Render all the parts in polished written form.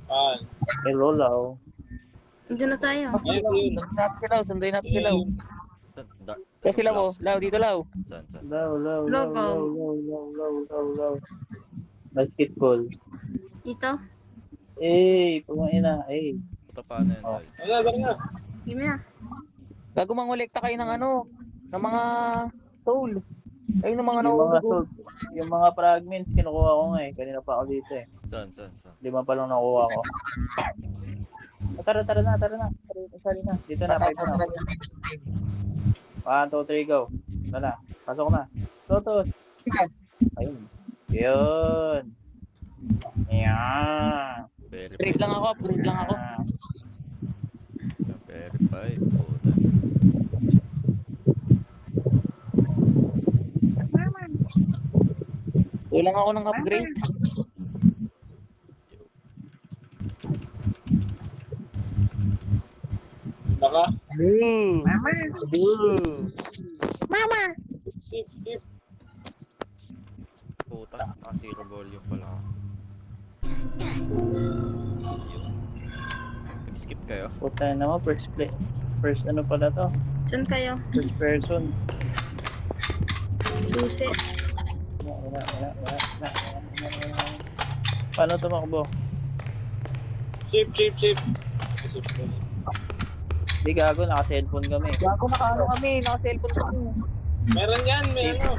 Ah, Hello, Lao. Diyan na tayo. ayun, yun. Sunday natin si Ayun, Lao. yun. Kasi Lao, oh. Lao, dito Lao. Saan? Lao. Logo. Basketball. Dito. Pumain na. Ito paano yun, Oh. tol? Ayun, tara na. Game na. Bago mangolekta kayo ng ano, ng mga soul. Ayun ng mga Yung mga nauubo. yung mga fragments kinukuha ko nga eh. Kanina pa ako dito eh. Saan? 5 pa lang nakuha ko. Tara na. Sali na. Dito na, 5 na. 1, 2, 3, go. Wala. Pasok na. Totos. Ayun. Yun. Yan. Trade lang ako. Verify. Puta. Kulang ako ng upgrade. Baka. Skip. Puta. Zero volume pala ako. Nag-skip kayo? Puta na mo, first ano pala to? Saan kayo? First person. Susi. Wala. Paano tumakbo? Ship. Di gago, naka-cellphone kami. Gago naka-cellphone kami. Meron yan, may ano.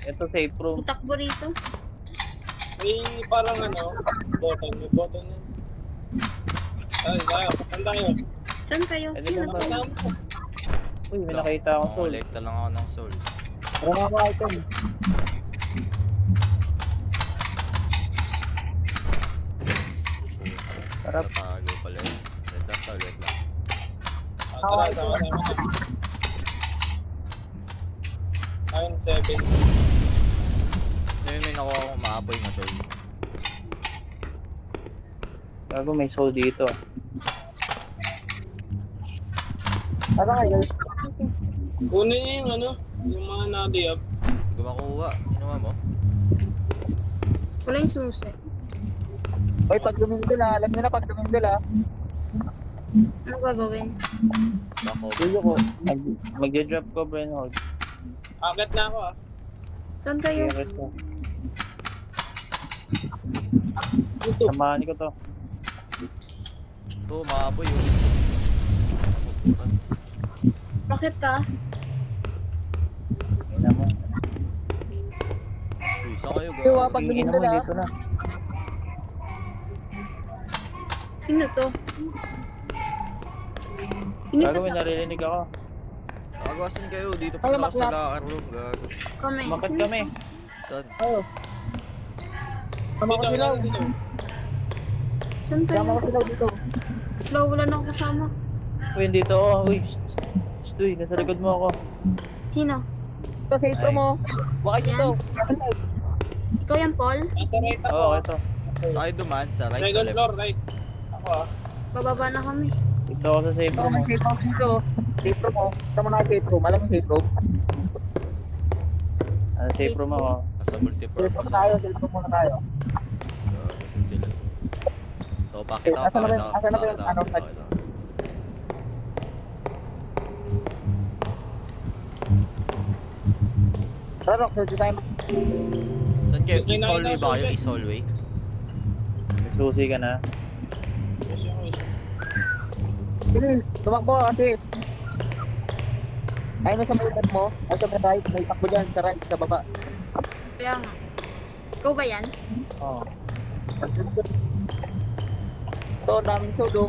Ito safe room. Itakbo rito. May parang ano, button. May button yan. Saan tayo? Saan kayo? Pwede Sino lang ba? to? Uy, may nakita akong soul. Kolekta lang ako ng soul. Wala ako item. Sarap. Tatago pala yun. Wait lang. Tara, sama. Ayun, 7. Ngayon may nakuha akong maapoy na soul. Gago, may soul dito. Ano kayo? Kunin niyo yung ano, yung mga nadi-up. Hindi ko makuha. Inuha mo? Wala yung susi. Hoy, pag lumindol alam nyo na pag lumindol Ano gagawin? Bako. Duyo ko. Magja-drop ko, Bren Hold. Akit na ako Saan kayo? Sige, ko. Samahan ko to. Ito, maapoy yun. Bakit ka? Tingnan mo. Uy, saan kayo Yung gago? pag Tingnan lumindol mo dito na. Sino to? Tingin Gago, ka may sa naririnig ako. Agasin kayo. Dito pa Ay, sila ako sa maklap. locker room. Gago. kami. Bakit Sino? kami? Saan? Sama ko silaw. Saan kayo? Sama ko silaw dito. Wala na akong kasama. Uy, dito ako. Uy, Uy, nasa likod mo ako. Sino? Ito sa intro mo. Bakit dito? Ikaw yan, Paul? Nasa right ako. Oo, ito. Sa kayo duman? Sa right, sa Second left? floor, right. Ako Bababa na kami. Dito ako sa safe Ito room. may safe house dito. Safe room mo. Sama na safe room. Alam mo safe room? Safe room ako. Nasa Safe room multipurpose tayo. ako. Safe room muna tayo. Gago, saan sila? So, pakita ko. Asan na ba yung ano? Tara, search time. Saan kayo? May East hallway nakita ba kayo? ako, East hallway? May susi ka na. Sige, tumakbo kasi. Ayun na sa may left mo. Ay sa may right. May takbo dyan. Sa right, sa baba. Kaya nga. Ikaw ba yan? Oo. Ito, ang daming show do.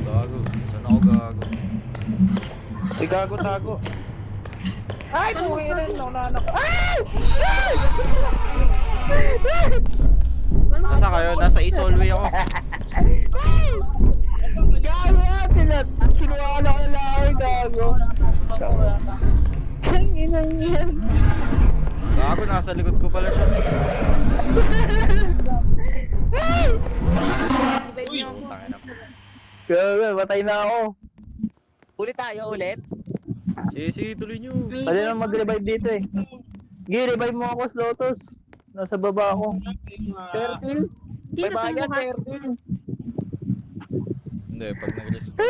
Gago. Saan ako gago? Uy, gago, tago. Ay, buhay rin. Nauna ko. Nasa kayo? Nasa East hallway ako. Gago sila. Kinuha na ko lang. Gago. Tanginang yan. Gago, nasa likod ko pala siya. Revive niyo ako. Tangina. Gago, matay na ako. Ulit tayo, ulit. Sige, tuloy nyo. May Pwede naman mag-revive dito eh. Sige, revive mo ako, Slotos. Nasa baba ako. Turtle. Hindi May na bayad, tumuhat. 30. Hindi, pag nag-respawn.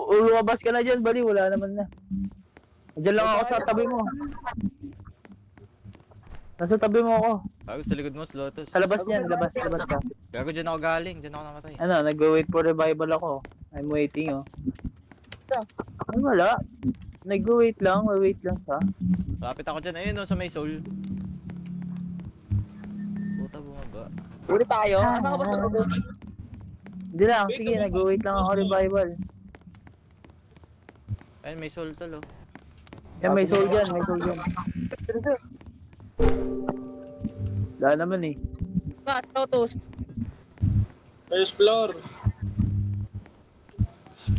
Lumabas ka na dyan, bali. Wala naman na. Diyan lang ako sa tabi mo. Nasa tabi mo ako. Gago sa likod mo, Slotus. Sa labas niyan, labas ka. Gago, dyan ako galing. Dyan ako namatay. Ano, nag-wait for revival ako. I'm waiting, oh. Ay, wala. Nag-wait lang, wait lang siya. Lapit ako dyan. Ayun, no, sa may soul. Puta, bumaba. Uli tayo. Asa ka ba sa tubo? Hindi lang, sige, nag-wait lang ako revival. Ayun, may soul tol, oh. Yan, may soul dyan, may soul dyan. Wala naman eh. Ka, Totos. First floor.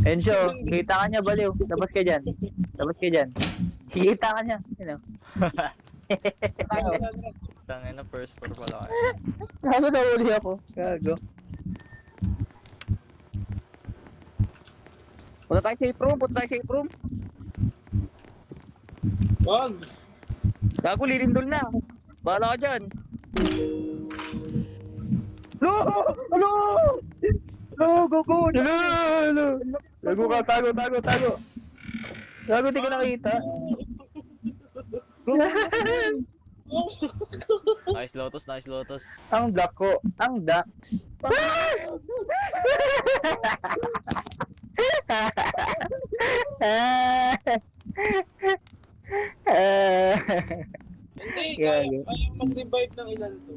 Encho, kita ka niya, baliw. Labas ka dyan. Labas ka dyan. Kita ka niya. You know. Tayo. Tangin na, first floor pala kayo. Ano nahuli ako? Gago. Punta tayo safe room. Punta tayo safe room. Wag. Gago, lilindol na. Bahala ka dyan. No! Ano? No, go, go! Hello! Tago ka, tago. Gago, di ka nakita. Nice Lotus, nice Lotus. Ang duck ko. Ang duck. Hindi, Gago. kaya mag-revive ng ilan to?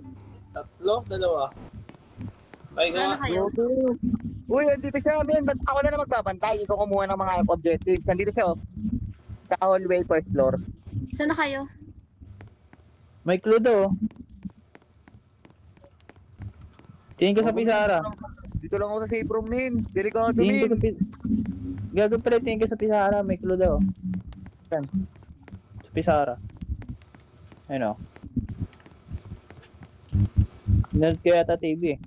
Tatlo? Dalawa? Ay Ano nga. kayo? Uy, andito siya, men. Ba't ako na na magbabantay? Ikaw kumuha ng mga objectives. Andito siya, oh. Sa hallway, first floor. Saan na kayo? May clue daw. Tingin ka sa Pisara. Dito lang ako sa safe room, men. Delikado, Tingin ka men. sa Pisara. Gago pala, tingin ka sa Pisara. May clue daw. Yan. Sa Pisara. Ayun o. Nerd ka yata TV eh.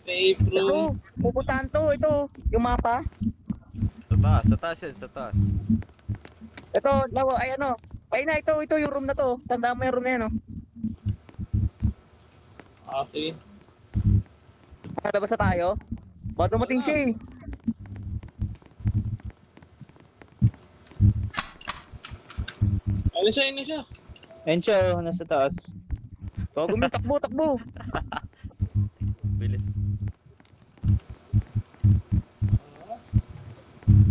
Safe room. Ito, pupuntahan to. Ito, yung mapa. Sa taas yan, sa taas. Ito, lawa, ay ano. Ay na, ito yung room na to. Tandaan mo yung room na yan, oh. Ah, sige. Labas na tayo. Baka dumating siya, eh. Ano siya, ano siya? Ayun siya oh, nasa taas. Bago mo, takbo. Bilis.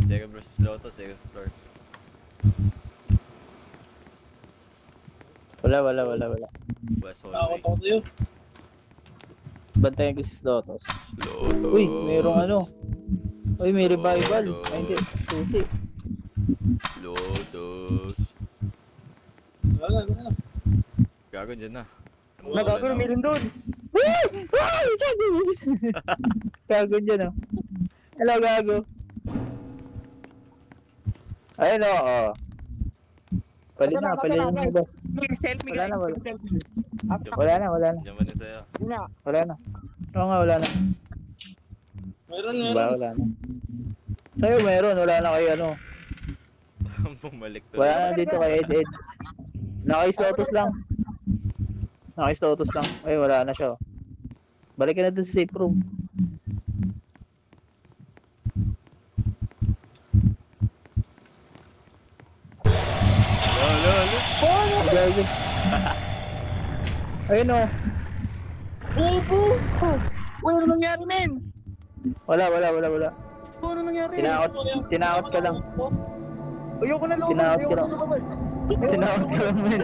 Second versus Lotus, second floor. Wala. West Takot hallway. ako sa'yo. Bantayan ko si Lotus. Lotus. Uy, mayroong ano. Uy, may revival. Ay, hindi. Susi. Lotus. Wala. Gago dyan na. Nagagano, meron doon. Gago dyan oh. Hello, gago. Ayun oh. Oh. Palit na. Please, help me, Wala guys. na, wala. Please, help me. Wala na. Diyan ba din sa'yo? Yun na. Wala na. Oo nga, wala na. Meron. Wala na. Sa'yo meron, wala na kay ano. Bumalik to. Wala na dito kay Ed. Naka-Lotus lang. Naka-Lotus lang. Ay, wala na siya. Balik ka na dun sa safe room. Gago. Ayun o. Bobo! Uy, ano nangyari, men? Wala. Ano nangyari? Tinakot ka lang. Ayoko na lumabas. Tinakot ka Ayoko na lang. lumabas. Tinakot ka lang, men.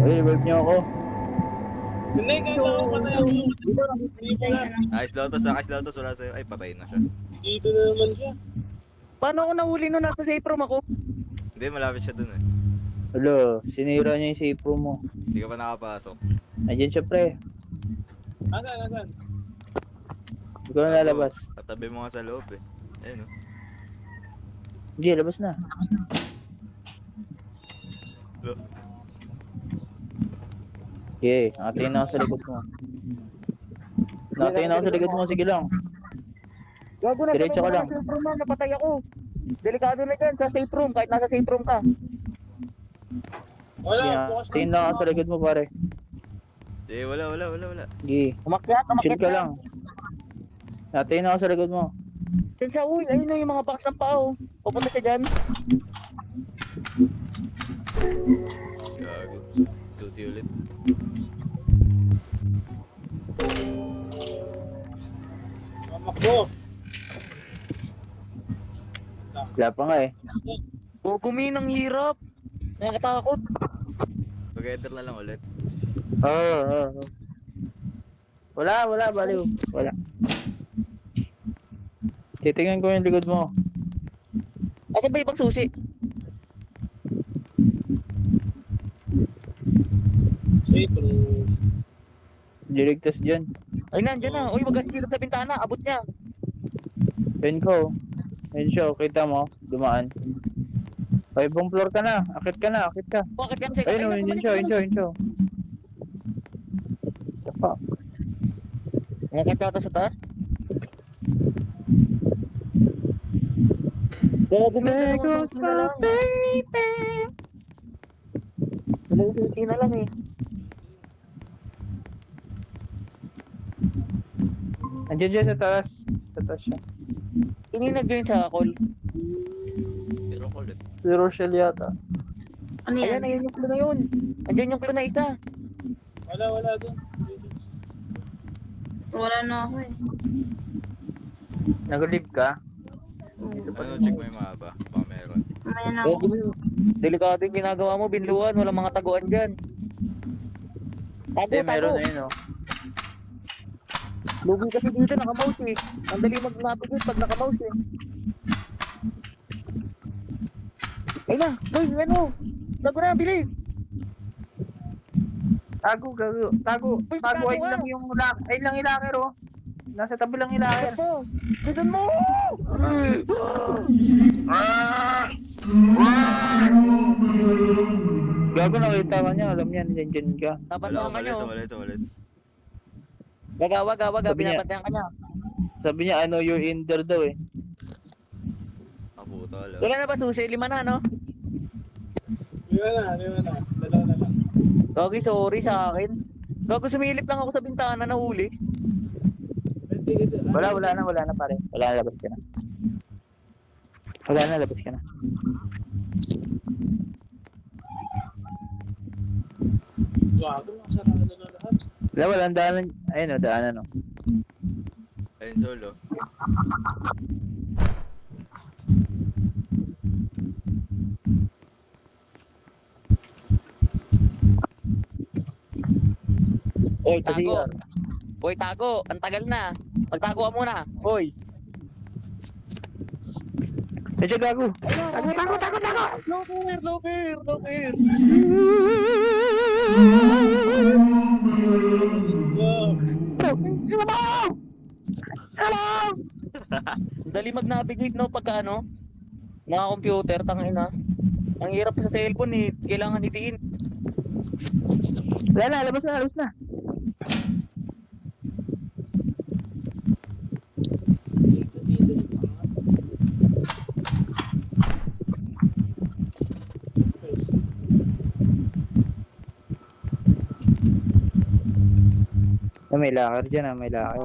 Uy, revive niyo ako. Hindi, kaya ako patay ako. Dito na. Nice Lotus, nice Lotus. Wala sa'yo. Ay, patay na siya. Dito na naman siya. Paano ako nahuli nung nasa safe room ako? Hindi, malapit siya dun eh. Hello, sinira niya yung safe room mo. Hindi ka pa nakapasok. Nandiyan siya, pre. Asan? Hindi ko na lalabas. Katabi mo nga sa loob eh. Ayun oh. Hindi, labas na. Look. Okay, nakatingin na ako sa likod mo. Nakatingin ako sa likod mo, sige lang. Gago na, Diretso ka lang. Sa safe room na, napatay ako. Delikado na dyan, sa safe room, kahit nasa safe room ka. Wala, Yeah. bukas Tingin lang ako sa likod mo, pare. Sige, wala. Sige. Umakyat Chill ka na. lang. Tingin ako sa likod mo. Diyan siya, uy, ayun na yung mga box ng pao. Pupunta siya dyan. Gago. Susi ulit. mamakbo. Wala pa nga eh. Kumin, ang hirap. Nakakatakot. Together na lang ulit. Oo. Wala, baliw. Wala. Titingnan ko yung likod mo. Asan ba ibang susi? Safe room. Diligtas dyan. Ay, nandiyan na. Uy, mag-aspiro sa bintana. Abot niya. Yun ko. Yun siya, kita mo. Dumaan. Ay, ibang floor ka na. Akit ka. Bakit yan? Ay, Ayun, yun siya. The fuck? Nakakit ka sa taas? Gago mo na lang. Susi na lang. Dalawang susi na lang eh. Andiyan dyan sa taas. Sa taas siya. Hindi nag-join sa call. Pero ulit. Si Rochelle yata. Ano yan? Ayan, ayun yung clue na yun. Andiyan yung clue na isa. Wala dun. Wala na ako eh. Nag-leave ka? Ano, check mo yung mapa. Baka meron. Mamaya na ako. Gago mo. Delikado yung ginagawa mo, binluan. Walang mga taguan dyan. Tago. Meron na yun oh. Lugi kasi dito, naka-mouse eh. Ang dali mag-navigate pag naka-mouse eh. Ay na, boy, ano? Tago na, bilis! Tago. Uy, Tago, ayun tago lang yung ayun lang yung locker oh. Nasa tabi lang yung locker. Ito! Bisan mo! Gago, nakita ka niya. Alam niya, nandiyan ka. Nabantayan ka nyo. Umalis. Gagawa, Sabi niya- binabantayan ka niya. Sabi niya, ano, you're in there daw eh. Puto, alam. Ilan na ba susi? 5 na, no? Lima na. Dalawa na lang. Gagi, sorry sa akin. Gago, sumilip lang ako sa bintana na huli. Wala na pare. Wala na, labas ka na. Gago, nakasarado na lahat. Walang daanan. Ayun o, daanan o. Ayun, solo. Oy, tago. Oy, tago. Ang tagal na. Magtago ka muna. Oy. Medyo gago. Locker. Dali mag-navigate, no, pagka ano, naka-computer, tangina. Ang hirap sa cellphone eh, kailangan itiin. Wala na, labas na. May locker dyan may locker.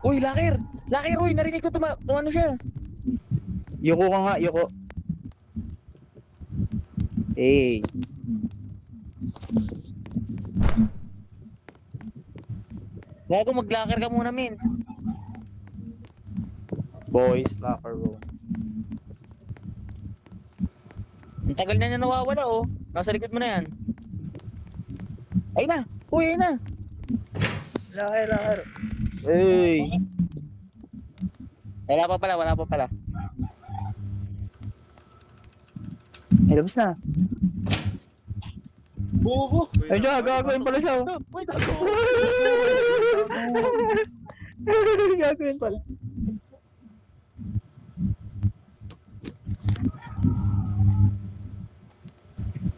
Uy, locker! Locker, uy, narinig ko ano siya. Yuko ka nga, yuko. Hey. Gago, mag-locker ka muna, min. Boys, locker room. Ang tagal na niya nawawala, oh. Nasa likod mo na yan. Ay na! Uy, ay na! Locker. Hey. Wala pa pala. Ay, labas na. Bubo. Ay, gagawin pala siya. Oh. Uy, tago! Gagawin pala.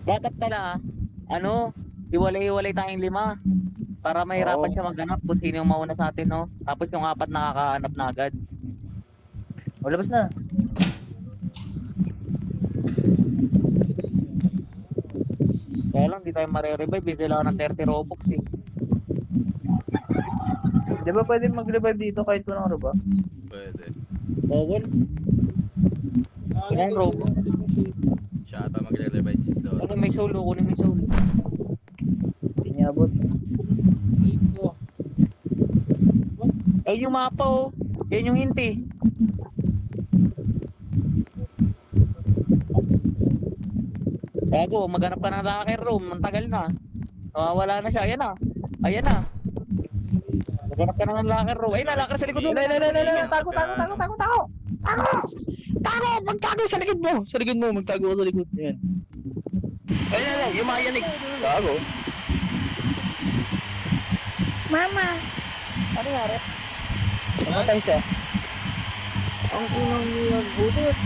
Dapat pala, ano, iwalay-iwalay tayong 5. Para mahirapan Oo. siya maghanap kung sino yung mauna sa atin, no? Tapos yung 4 nakakahanap na agad. O, labas na. Kaya lang, di tayo mare-revive. Kailangan ng 30 Robux eh. Di ba pwede mag-revive dito kahit walang ano ba? Pwede. Bawal. Ilang Robux? Siya ata magre-revive si Slow. Kunin may soul, kunin may soul. Hindi niya abot. Dito. Ay, yung mapa oh. Yan yung hint eh. Gago, maghanap ka ng locker room. Ang tagal na. Nawawala na siya. Ayan na. Ayan na. Maghanap ka na ng locker room. Ayun na, locker sa likod mo. Tago! Tago! Magtago sa likod mo! Sa likod mo, magtago ka sa likod. Yan. Ayun, yung mga yanig. Tago. Mama! Ano nangyari? Namatay siya. Ang unang niya butot.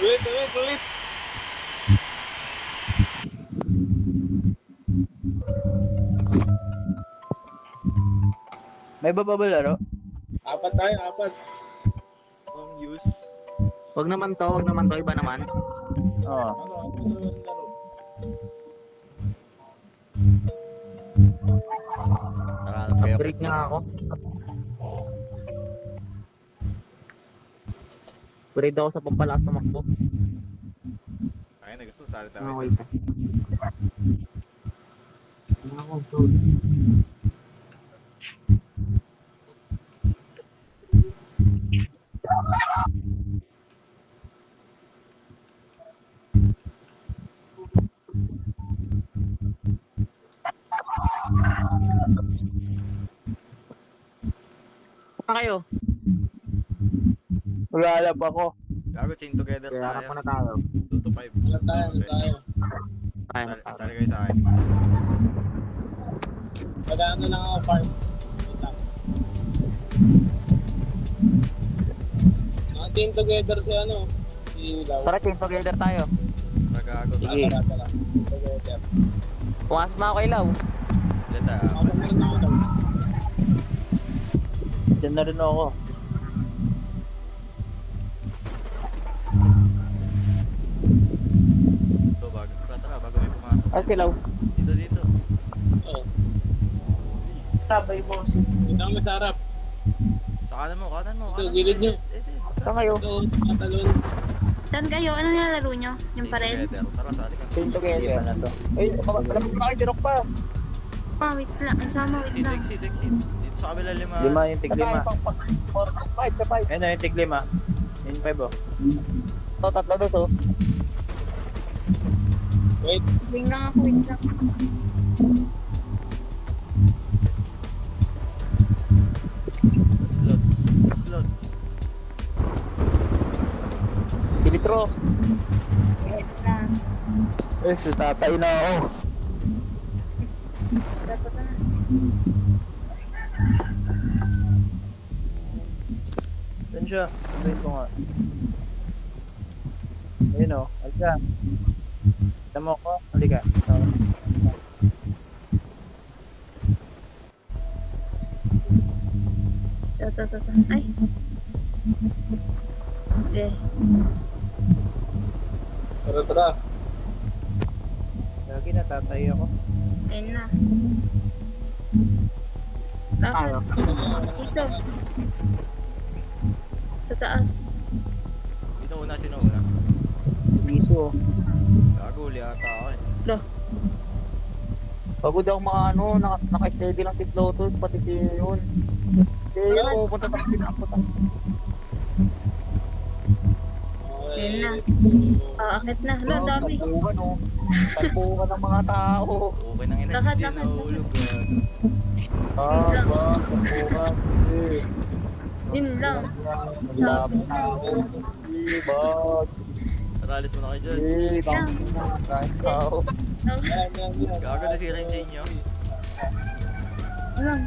Ulit. May baba ba laro? Apat tayo, apat. Use. Wag naman to. Iba naman. Oo. Ano yung laro? Nakahanap kayo. Break nga ako. Break ako sa pampalakas na makbo. Ay, na gusto mo salita Ano kayo. wait. Ano ako, dude? Ano kayo? Maglalap ako. Gago, chain together Kaya harap tayo. ko na tayo. 2 to 5. Ano tayo? Ay, Sali kayo sa akin. Mag-ano lang ako first. Wait lang. Team together si ano? Si Law. Tara, chain together tayo. Magago. Sige. Tara. Together. Pumasok na ako kay Lau. Leta. Ako na rin ako. Diyan na rin ako. Ito, bago may pumasok. Ay, si Lau. Dito. Oo. Sabay mo. Dito kami sa harap. Sa kanan mo. Ito, gilid nyo. Saan kayo? Ito, matalon. Saan kayo? Ano nilalaro nyo? Yung pared? Tara, sali ka. Chain Hindi together. pa na to. Ay, alam mo na kayo, si Rock pa. Ah, wait lang. Isama, wait lang. Exit. Dito sa kabila 5. Lima yung tig lima. Pang 5 sa 5. Ayun na yung tig lima. Yung 5 oh. Ito, tatlo dos oh. Wait. Wait lang ako, wait lang. Slots. Bilis Rock. Wait lang. Eh, tatay na ako. Dapat na. Saan siya? Sabihin ko nga. Ayun o. Halika. Tama ko. Halika. Ito. Ay. Okay. Tara. Lagi natatay ako. Ayun na. Lakad. Dito. Sa taas. Dito una, sino una? Piso. Gago, huli ata ako eh. Lo. Pagod ako mga ano, naka-steady lang si Lotus, pati si yun. Kaya yun, pupunta sa pinapunta. Ayun na. Akit na. Hala, ang dami. Talbukan oh. Talbukan ng mga tao. Okay nang ina, Lakad, kasi lakad, nahulog. Ba, talbukan. Yun lang. Malapit na ako. Ba, Natalis mo na kayo dyan. bang kahit tao. Gago na sira yung chain nyo. Lang.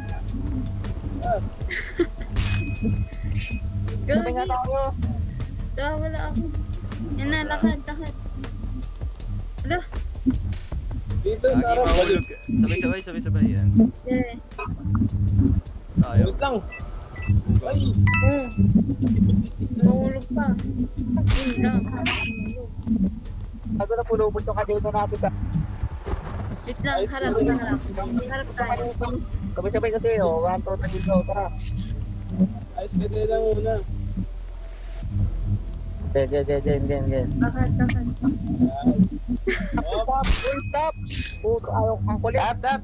Sabi nga tayo. Wala ako. Yan na, lakad. Hala. Dito, Lagi sa harap. mahulog. Sabay-sabay yan. Eh. Tayo. Wait lang. Ay! Mahulog pa. Yun lang. Bago na pulubot yung kadito natin ka. Wait lang, harap na harap. Harap tayo. Sabay-sabay kasi, oh. 1, 2, 3, go. Tara. Ayos ka din lang muna. Gen. Bakit? Oh, Stop! Full stop! Puto, ayaw ang kulit. Tap.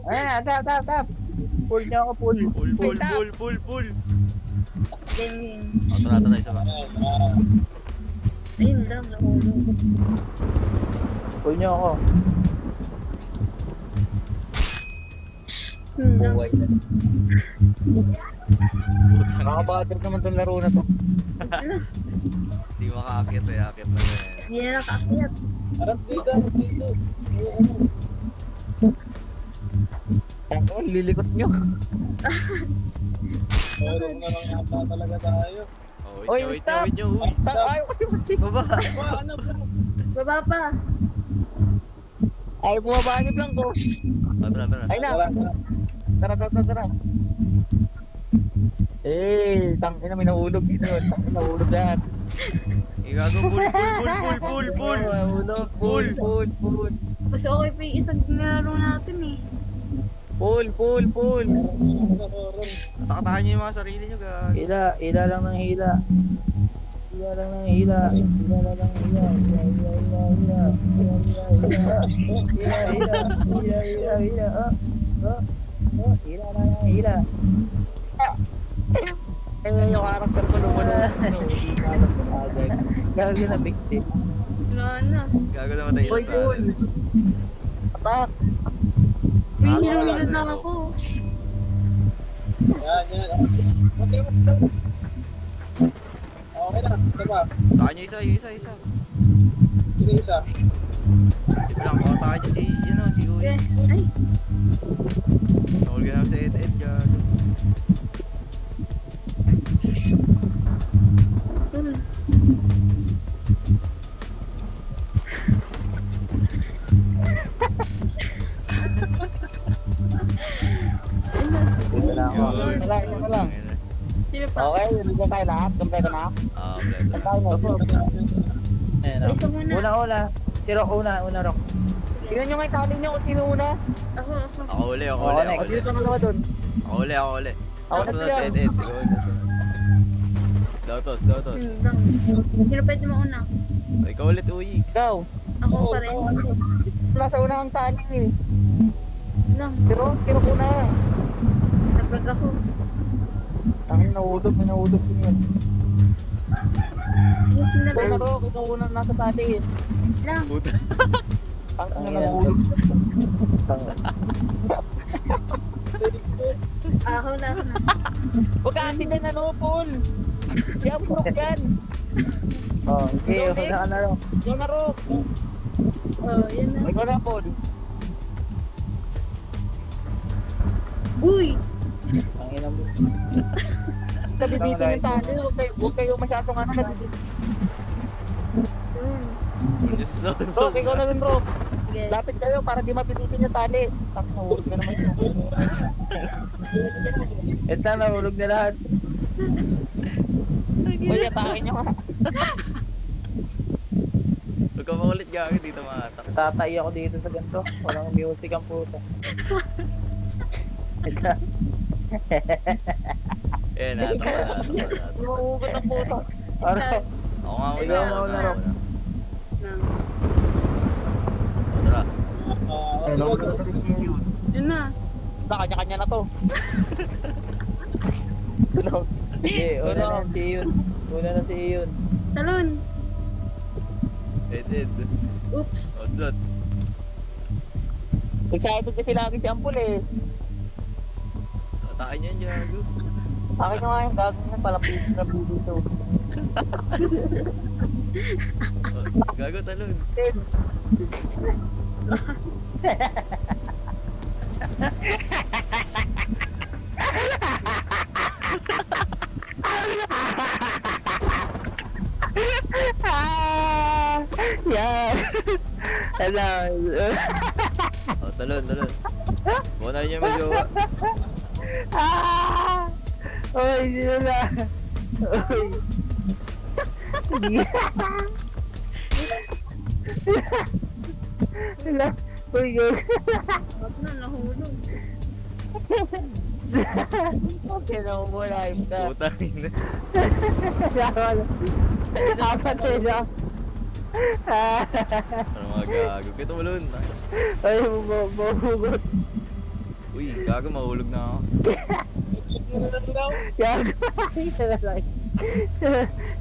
Ayan, tap. Pull niyo ako, pull. Pull. Ganyan. Oh, tara, isa pa. Ayun lang, nahulog. Pull niyo ako. Yun lang. Buhay na. Nakabagger naman tong laro na to. Hindi makakakit eh, akit na yan. Hindi na nakaakyat. harap dito. Ang lilikot nyo. Tulog na lang ata talaga tayo. Oh, Oy, wait stop! nyo, uy. Ayaw kasi Baba. Ano ba? Baba pa. Ayaw bumabanib lang ko. Oh, tara. Ay na. Tara. Tangina may nahulog dito. Tangina nahulog lahat. Igago, pull. Nahulog. Pull. Mas okay pa yung isang nilaro natin eh. Pull. Atak-atakan nyo yung mga sarili nyo, gag. Hila lang ng hila. Hila. Hila. Yung karakter ko lumalong. Gagi na victim. Wala na. Gago naman tayo sa atin. Atak. Uy, hinulog na ako. Yan. Okay na. Diba? Takan nyo isa. Sino isa? Ito lang, takan nyo si Yes. Uix. Ay, Nahul ka naman sa Ed, gago. hmm. Wala ako. Ito lang. Sino pa? Okay, hindi na tayo lahat. Kompleto na. Ah, blend. Tayo na. Ayan, Isa muna. Una. Si Rock una, Rock. Tingnan nyo nga yung tali nyo kung sino una. Ako. Ako uli. O, dito na naman dun. Ako uli. Ako Ako na sunod, siya. Ed. Slow toss. Yun lang. Sino pwede mauna? Ikaw ulit, Uix. Ikaw. Ako pa rin. Nasa unang tali eh. Lang. Pero, sino una? Naglag ako. Ang nahulog siya. Yung Ikaw na sinabay. to, ikaw una nasa tali eh. Lang. Puta. Ang nahulog. Ako na. Huwag ka atin na Paul. Di ako stroke dyan. Oh, okay, una ka na, Rock. Ikaw na Rock. Oh, yun na. Ikaw na Paul. Uy! Ang ina mo. Nabibitin yung tali. Huwag kayo masyadong nabibitin. Yun. Just slow Rock, toss. ikaw na rin Rock. Sige. Lapit kayo para di mapipitin yung tali. Tapos nahulog na naman siya. Ito, nahulog na lahat. Uy, atakin nyo nga. Huwag ka makulit, gago. Dito maatak. Tatay ako dito sa ganito. Walang music ang puta. Ito. Natak. Inuugot ang puto. Rock. Ako nga muna. Ikaw muna, Rock. Lang. Tara. Yun na. Kanya-kanya na to. Sige, una na si Iyon. Talon. Ed. Oops. Slots. Excited kasi lagi si Ampul eh. Atakin yan, gago. Akin nga yung gagawin na palapit na dito. Gago, talon. Yan. Hello. Oh, talon. Muna niyo mag-jowa. Ah! Oy, sino na? Oy. Wala. Uy, go. Wag na, nahulog. Okay na mo live ka. Putang ina. Apat sila. Ano mga gago? Kaya tumalon. Ay, mabugot. Uy, gago, mahulog na ako. Gago. Isa na lang.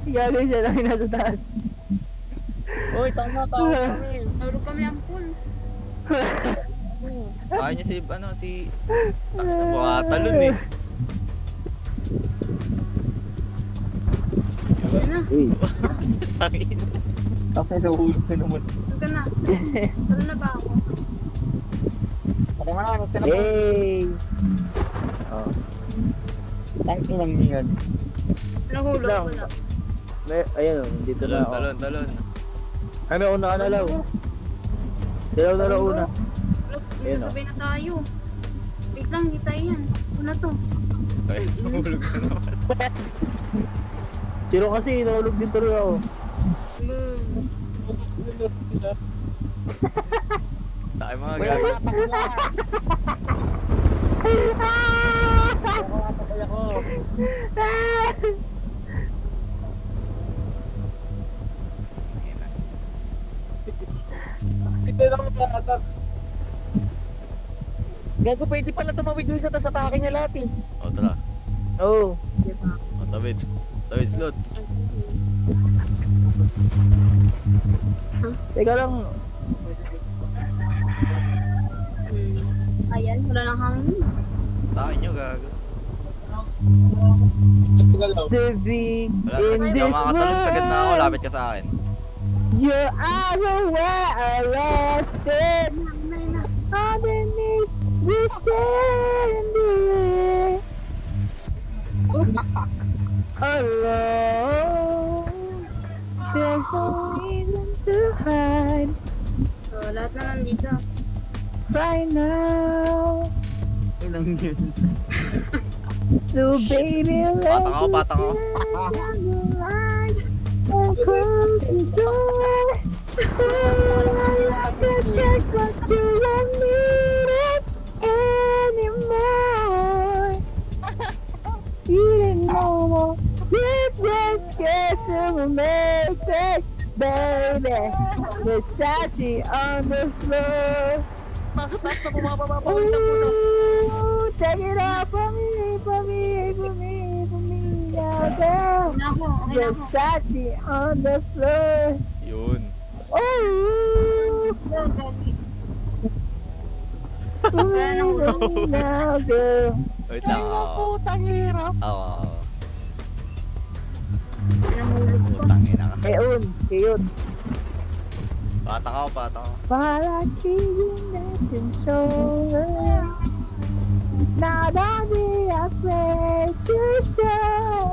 Gago siya lang nasa taas. Uy, tama. Nahulog kami ang pool. Kaya niya si, ano, si... Baka talon eh. Yan na. Uy. Tangin. Okay, nahulog na naman. Huwag ka na. Talo na ba ako? Ano nga na, ka na po. Yay! Oh. Ang inang niyan. Nahulog Lang. ko na. Ayun, dito na ako. Talon. Ano, una ka na lang. Dalaw na lang una. Look, Ayun, magkasabay na tayo. Wait lang, hindi tayo yan. Una to. Ay, mahulog na naman. Sino kasi, nahulog din tuloy ako. Tayo mga Uy, gago. ako na. Ako. Hindi lang mag-attack. Gago, pwede pala tumawid doon sa tas atake niya lahat eh. O, tara. Oo. O, tawid. Tawid, slots. Teka lang. Ayan, wala nang hangin. Takin nyo, gago. Galaw. Living Wala, in hindi this ako makatalon. Sagad na ako. world. Lapit ka sa akin. You are the way I lost it. Underneath the sandy. Oops. Alone. There's no reason to hide So, lahat na nandito. right now. Inang yun. So baby, let Patang ako, patang ako. close the door. Check what you don't need it anymore. You didn't know. You just get to make it, baby. Versace on the floor. Nasa taas na bumababa pa ulit ang puto. Ooh, take it off for me now, girl. Okay na ako, okay na ako. Versace on the floor. Yun. Ooh, Yun, gagi. ooh, nahulog. now, girl. Wait lang. Ay, putang hirap. Ako. Nahulog ko. Putang ina ka. Kayun. Patang ako. Para keeping that control. Now don't be afraid to show.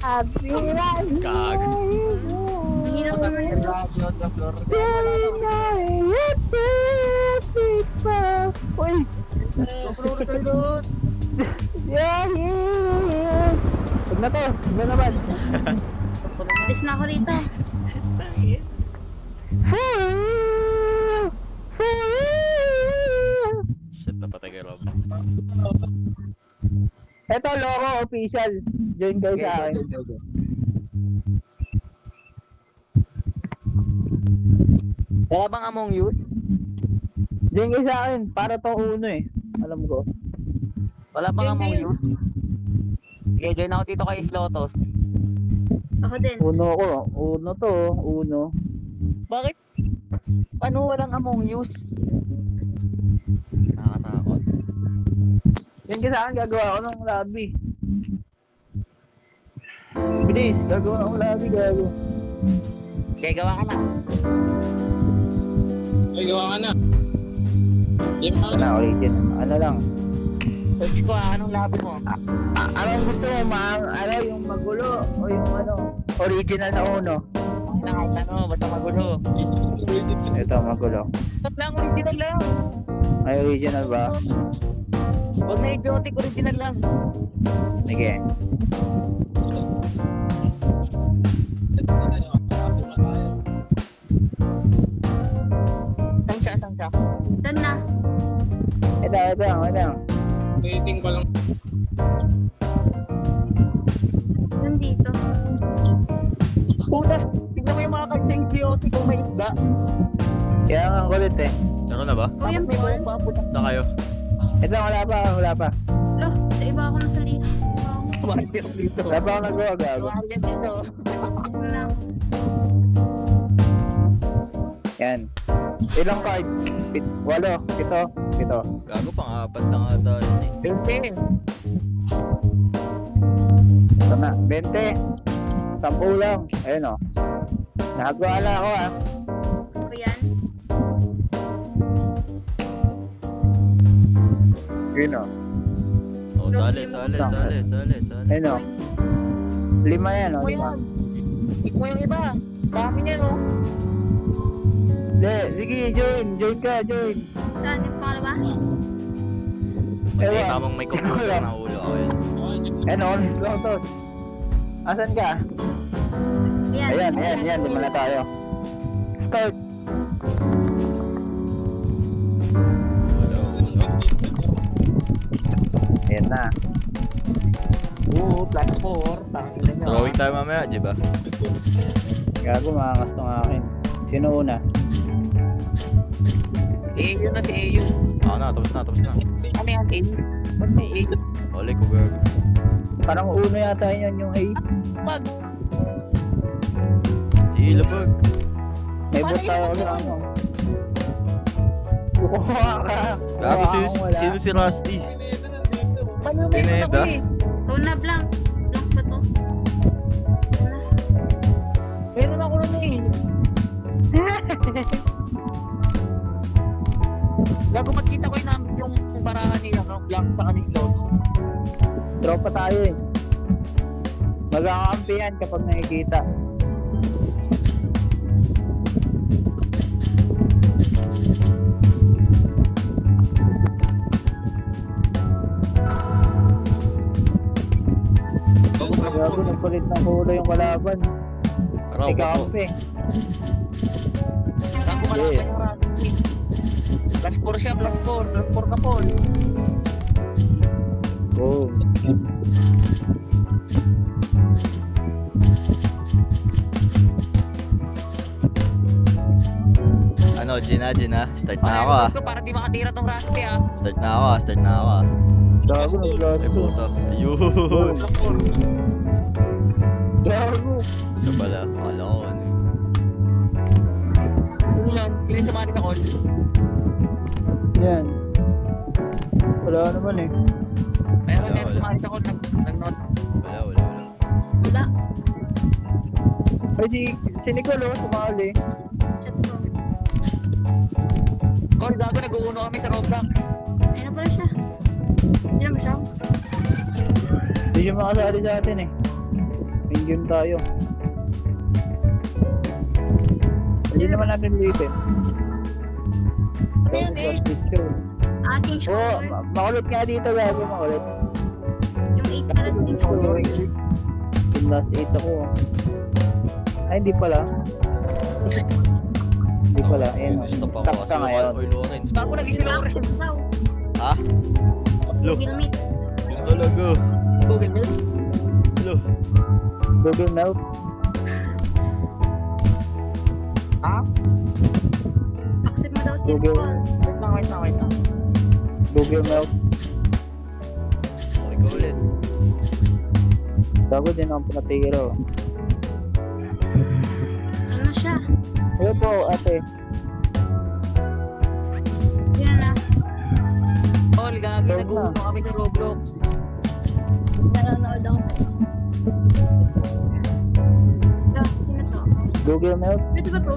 I feel like Gago. Ang hirap naman yun. Radyo on the floor. feeling like it's beautiful. Uy, Floor kayo doon. yeah, yeah. Huwag na to, huwag na naman. Alis na ako rito. Tangin. Shit, napatay kay Roblox. Eto, Loco official. Join kayo sa akin. Wala bang Among Us? Join kayo sa akin. Para to uno eh. Alam ko. Wala bang Join Among kayo. Us? Sige, join ako dito kay Slotos. Ako din. Uno ko. Uno to. Uno. Bakit? Ano walang Among Us? Nakatakot. Join kayo sa akin. Gagawa ko ng lobby. Bilis. Gagawa akong lobby. Gago. Kaya gawa ka na. Ay, gawa ka na. Game Ano na, origin. Ano lang. Search ko anong labi mo? Anong gusto mo, Mang? Ano, yung magulo? O yung ano? Original na uno? Kahit ano, basta magulo. Ito, magulo. Ba't lang original lang? Ay, original ba? Huwag na idiotic, original lang. Sige. Ito na tayo. Malapit na tayo. Saan siya? Doon na. Ito. Waiting ko lang. Doon dito. Puta, tignan mo yung mga card na idiotic kung may isda. Kaya nga ang kulit eh. Meron na ba? Kuya Tapos may Paul. buong papunta. Saan kayo? Ito, wala pa. Lo, sa iba ako nasa liha. Warrior dito. Wala pa ako nagawa, gago. Warrior dito. Gusto na. Yan. Ilang cards? 8, 7. Gago pang apat na nga tayo eh. 20. Ito na, 20. 10 lang. Ayun o. Nakagwala ako ah. Ko yan. Yun o. Oh, sali. Ayun o. 5 yan o. Tignan mo yan. Tignan mo yung iba. Dami niya, no? Hindi, sige, join ka. Saan? Yung pangalawa? Pati Ewan. tamang may computer na ulo ako yan. Ayun o, let's go to. Asan ka? Yan. Ayan, 5 na tayo. Start. Ulo. Ayan na. Oo, plus 4. Tangin na Drawing tayo mamaya, di ba? Gago, makangas tong akin. Sino una? Si AU na, si AU. Ako na, tapos na. Ano yan, AU? Ba't may AU? Oli ko, gago. Parang uno yata yan yung A. Pag, Si Ilabag. May Paano bot tayo yun? sa ano. Kukuha ka. Gago, Kukuha akong wala. sino si Rusty? Pineda nandito. paano may Pineda? ako eh? Ito na, blank. Blank ba to? Meron ako nun eh. Gago, ba't kita ko yung barahan niya, blank sa kanis load. Tropa tayo eh. Magkakampi yan kapag nakikita. Gago, nagpalit ng kulay yung kalaban. Araw May ko. kampi. Gago, malakas yung rating eh. Plus 4 siya, plus 4. Plus 4 ka, Paul. Boom. Ano, Gina. Start na ako ah. Ko, para di makatira tong Rusty ah. Start na ako ah. Gago, Ay, nag-gago. puto. Ayun. Plus 4. Gago. Ito pala. Akala ko ano. Ano yan? Sino yung sumali sa call? Yan. Wala naman eh. Meron Wala, yan wala. sumali sa call. Nag-note. Wala. Wala. Ay, si Nicole oh, sumali. Chat ko. Call, gago, nag-uuno kami sa Roblox. Ayun na pala siya. Hindi naman siya. Hindi siya makasali sa atin eh. Indian tayo. Hindi naman natin ulitin. Ano yan eh? Picture. Change Oo, color. makulit nga dito gago, makulit. Yung 8 na lang change color. Yung last 8 ako. Ay, hindi pala. Hindi pala. Ayan. Stop ako Stop kasi ka ngayon. Oy, Lawrence. Bago nag-isi Lawrence. Chat daw. Ha? Lo, Google Meet. yun talaga. Google Meet. Lo. Google Melt. Ha? Accept mo daw si Google. Paul. Wait lang. Google Melt. Okay ko ulit. Gago din ang pinatiro. Ano na siya? Ayun po, ate. Yun na. Call, gago, Go nag-uuno na. kami sa Roblox. Nanonood ako sa sino to? Google Melt. Pwede ba to?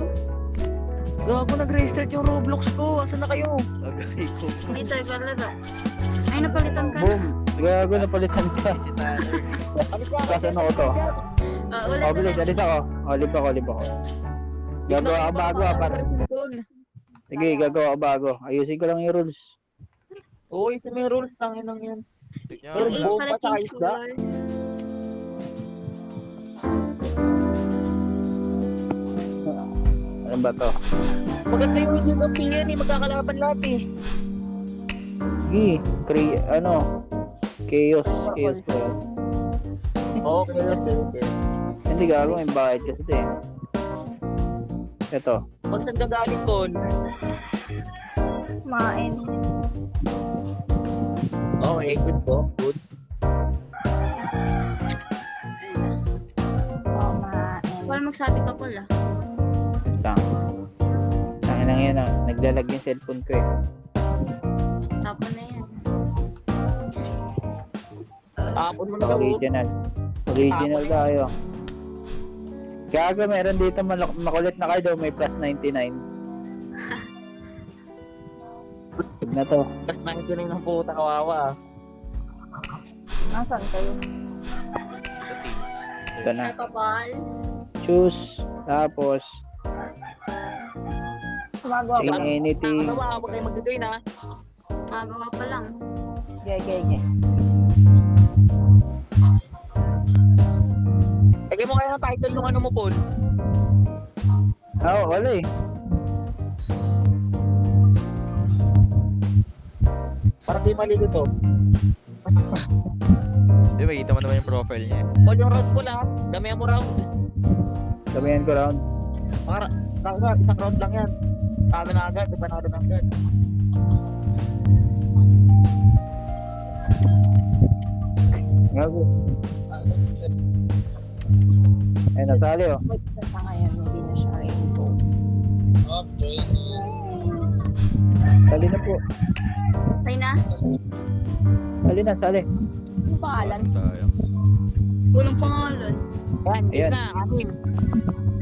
Gago, nag-restart yung Roblox ko. Asan na kayo? Agay ko. Hindi tayo kalaro. Ay, napalitan ka na. Boom. Gago, napalitan ka. Si Tanner. Kasi ano ko to? Ulit O, bilis. Alis ako. O, lipa ko. Gagawa ka bago ah, para. Sige, gagawa ka bago. Ayusin ko lang yung rules. Oo, isa may rules, tangin lang yan. Tignan Pero mo Yung lang. 8 bomba pala tsaka change isda? color. Ano ba to? Maganda yung League of PN eh, magkakalaban lahat eh. Gi, Chaos ba yan? Okay, okay. Hindi gago, may bayad kasi ito eh. Ito. Kung saan gagaling Tol? Kumain. Okay, good po. Good. Wala magsabi ka pala. Tangin lang yan ah. Naglalag yung cellphone ko eh. Tapon na yan. Tapon mo na daw. Original. Original tayo. Gaga, meron dito makulit na card oh, may plus 99. Na to. Tapos 99 ng puta, kawawa. Nasaan kayo? Sa teams. Ito na. Nakapal. Choose. Tapos, Gumagawa in anything. Nakatawa, huwag kayo mag-join ha. Gumagawa pa lang. Gege. Lagay mo kaya ng title nung ano mo, Paul. Oo, wala eh. Para di malilito. Di ba, kita mo naman yung profile niya eh. Paul, yung round ko lang. Damihan mo round. Sabihan ko round. Para, isang round lang yan. Talo na agad, di ba na agad. Gago. Ay, nasali oh. Sa ngayon, hindi na siya rainbow. Oh, join. Sali na po. Tayo na. Sali na, sali. Ano pangalan? Tayo. Walang pangalan. Yan, Ayan. yun na, anim.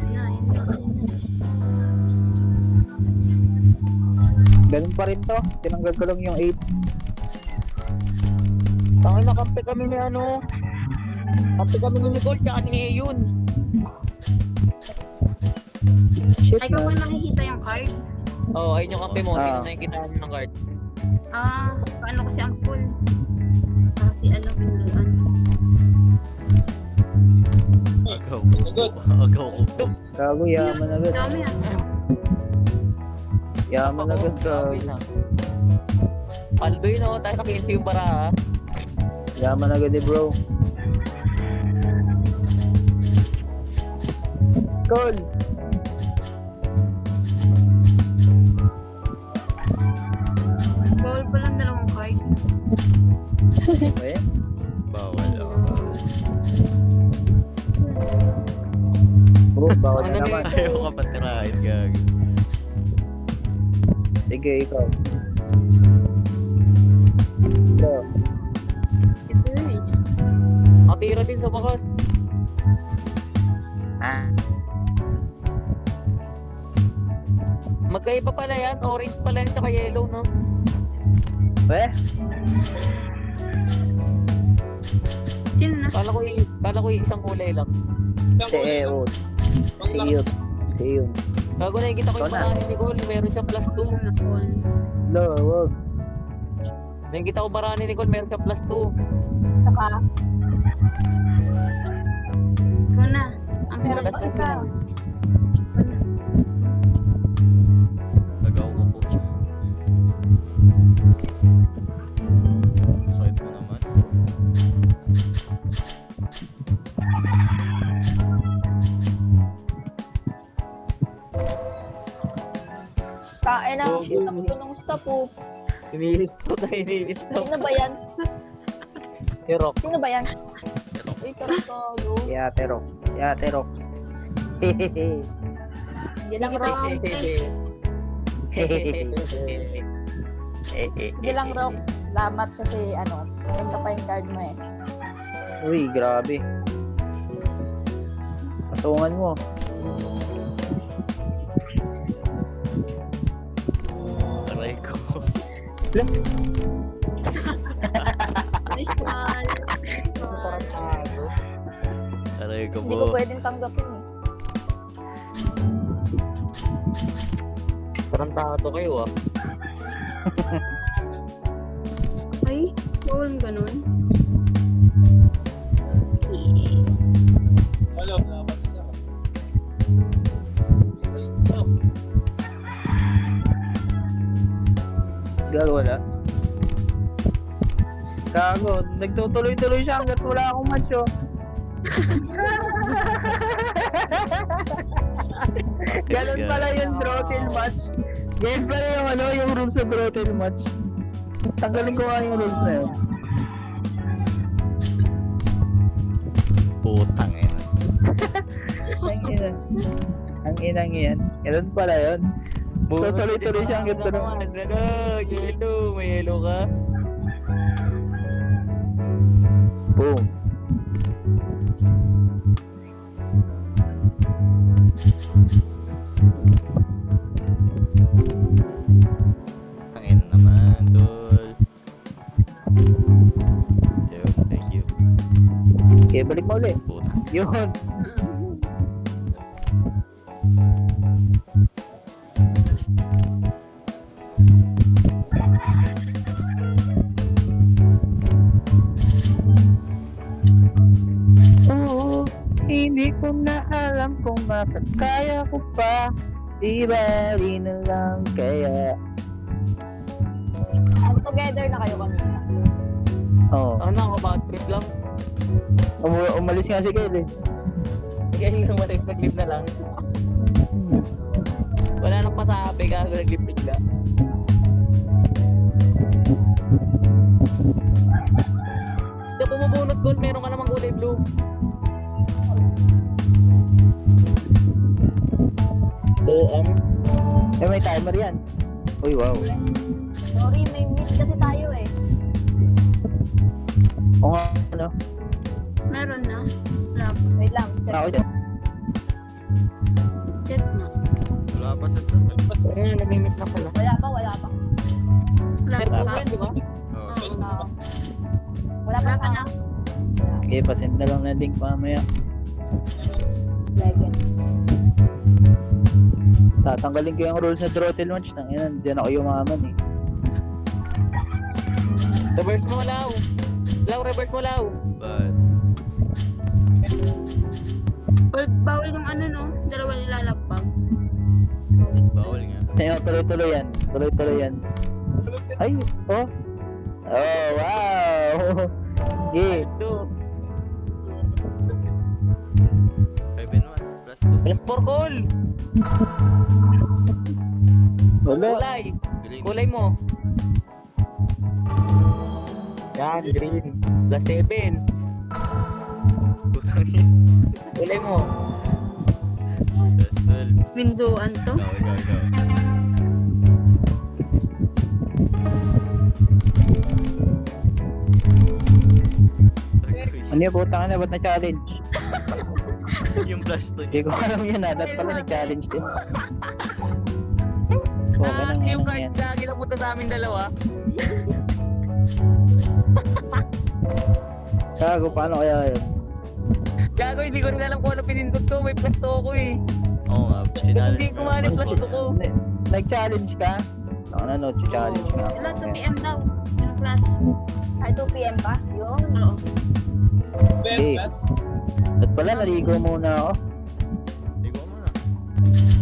Yan. Ganun pa rin to. Tinanggal ko lang yung 8. Tangin na, kampi kami ni ano. Kampi kami ni Nicole, tsaka ni Yun. Shit Ay, kung man. nakikita yung card. Oo, ayun yung kampi mo. Sino Ah. na yung kitaan mo ng card? Paano kasi ang pool? Kasi pinduan. Agaw. Agad. Agaw ko. Gago, yaman agad. Dami yan. Yaman agad. Grabe Gago. na. Aldoy no, tayo sa 15 yung bara ha. Yaman agad eh bro. Call. Bawal pa lang dalawang card. Eh, Bawal. Bawal. bro, bawal Ano na naman. Ayaw ka patirahin, gag. Sige, ikaw. Ito. Ito is. Nakatira din sa bakas. Ah. Magkaiba pala yan, orange pala yan, tsaka yellow no? Eh, Sino na? Kala ko yung isang kulay lang. si Eon. Si Yun. Si Yun. Gago na nakikita ko yung Ito na. bara ni Nicole, meron siyang plus 2. Pool. Lo, wag. Nakikita ko bara ni Nicole, meron siyang plus 2. Saka, Ikaw na. Ang meron pool. pa isa. Agaw ko po. Side mo naman. Kain na. Oh, Stop ko ng stop po. Iniistop na iniistop. Sino ba yan? Si Rock. Sino ba yan? Uy, Karotogo. Yate rock. Yate rock. Hehehe. Hindi lang rock. Hindi lang rock. Salamat kasi ganda pa yung card mo eh. Uy, grabe. Patungan mo. Aray ko. Nice call. Aray ko Hindi ko po. pwedeng tanggapin eh. Parang tato kayo ah. Bawal ganun. Yeah. Wala pa sa sarap. Oh, Gago wala. Gago, nagtutuloy-tuloy siya hanggat wala akong match oh. Ganun pala yung throttle match. Ganun pala yung ano, yung rules sa throttle match. Tanggalin ko nga yung rules na yun. Putang ina. Ang ina. Ang inang yan. Ganun pala yun. So tuloy-tuloy siya hanggat tuloy. Ano, yellow. May yellow ka? Boom. Ang ina naman, tol. Yo, thank you. Okay, balik mo ulit. Putang. Yun. Oo, hindi ko na alam kung makakaya ko pa. Di ba rin na lang kaya. Together na kayo kanina. Oo. Ano ako, bad trip lang. Umalis nga si Kyle eh. Kaya lang umalis, mag-live na lang. Wala nang pasabi, gago nag-live bigla. Kaya bumubunot gold, meron ka namang kulay blue. Oo, Eh, may timer yan. Uy, wow. Sorry, may meet kasi tayo eh. O nga, ano? Meron na. Wala pa. Wait lang, check. Ako dyan. Chat na. Wala pa sa sakit. Ayun, namimit na pala. Wala pa, wala pa. Wala Pero pa. di ba? Oh, Ah, wala Wala pa pa na. Okay, pasend na lang na link mamaya. Legend. Tatanggalin ko yung rules na throttle match. Nang diyan ako yumaman eh. Reverse mo, Lau. Lau, reverse mo, Lau. but Bawal yung ano no, dalawa nilalagpag. bawal nga. Ayun, tuloy-tuloy yan. Tuloy-tuloy yan. Ay, oh. Oh, wow. Yeah. Ito. 5-1 plus 2. Plus 4 goal. Wala. Kulay. Galing. Kulay mo. Yan, green. Plus 7. Putang ina. Kulay mo. Plus 12. Windowan to. Ikaw. Ano yung putang na, ba't na-challenge? Yung plus 2 Hindi niya. ko alam yun ah, dapat pala nag-challenge din. Oh, Ah, ganun yung yan. guys lagi napunta sa amin dalawa. Gago, paano kaya yun? Gago, hindi ko rin alam kung ano pinindot ko. May plus 2 ako eh. Oo nga, challenge Hindi kumali plus 2 ko. Nag-challenge ka? Ako na, no, challenge ka. Wala 2 PM daw. Yung class. Ay, 2 PM pa? Yun. Oo. Eh. Plus. At pala, naligo muna ako. Hindi ko muna.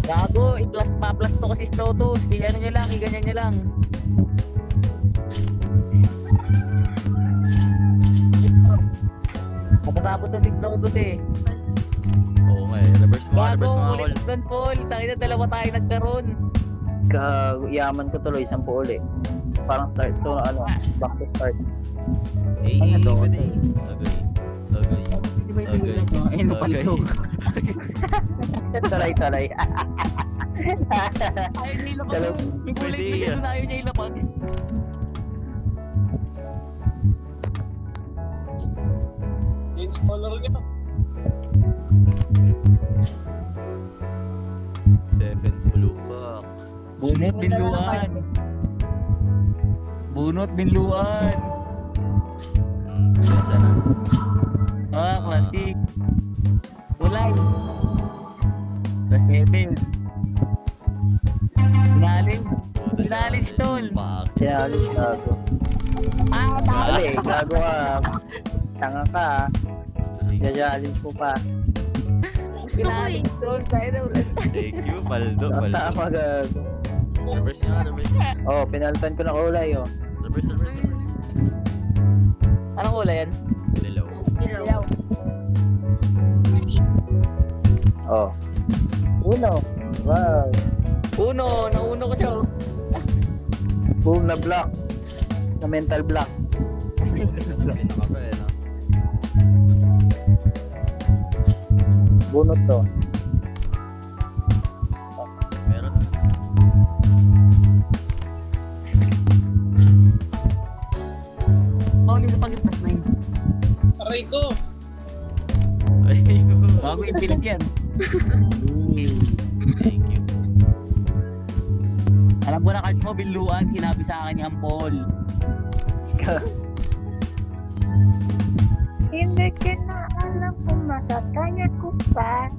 Gago, i-plus pa plus 2 kasi Slotus. Ano niya lang, i-ganyan niya lang. Matatapos na si Slotus eh. Oo nga eh. Reverse mo nga, Gago, reverse mo nga, ulit Col. doon, Paul. Tayo na dalawa tayo nagkaroon. Gago, yaman ko tuloy, 10 uli. Parang start to, ano, back to start. Eh, Ano to? pwede. Agay. Hindi ba yung Okay. lang mga ayun pala Okay. to. Taray-taray. Ay, hindi lapag. Dalaw- Yung kulay Pwede ko siya yan. doon ayaw niya ilapag. Change color niya. 7 blue fuck. Bunot, Ganda na ng binluan. Bunot, binluan. Sensya na. Ah, plastic. Kulay. Plus 7. Pinalim. Puta Challenge, tol. Bakit? Challenge, gago. Mali, gago ka. Tanga ka, ha. Challenge mo pa. Challenge, tol. Tayo na ulit. Thank you, Paldo. Paldo. Tama, gago. Reverse nyo, reverse. Oh, pinalitan ko ng kulay, oh. Reverse, reverse, reverse. Anong kulay yan? Dilaw. Ilaw. Oh. Uno. Wow. Uno. Nauno ko siya. Oh. Boom na block. Na mental block. Pinaka pa eh, no? Bunot to. Meron. Pauli sa pag-plus 9. Aray ko! Ayun. Bago yung pilit yan. Thank you. Alam mo na cards mo, biluan. Sinabi sa akin ni Ampol. Hindi ka na alam kung matataya ko pa.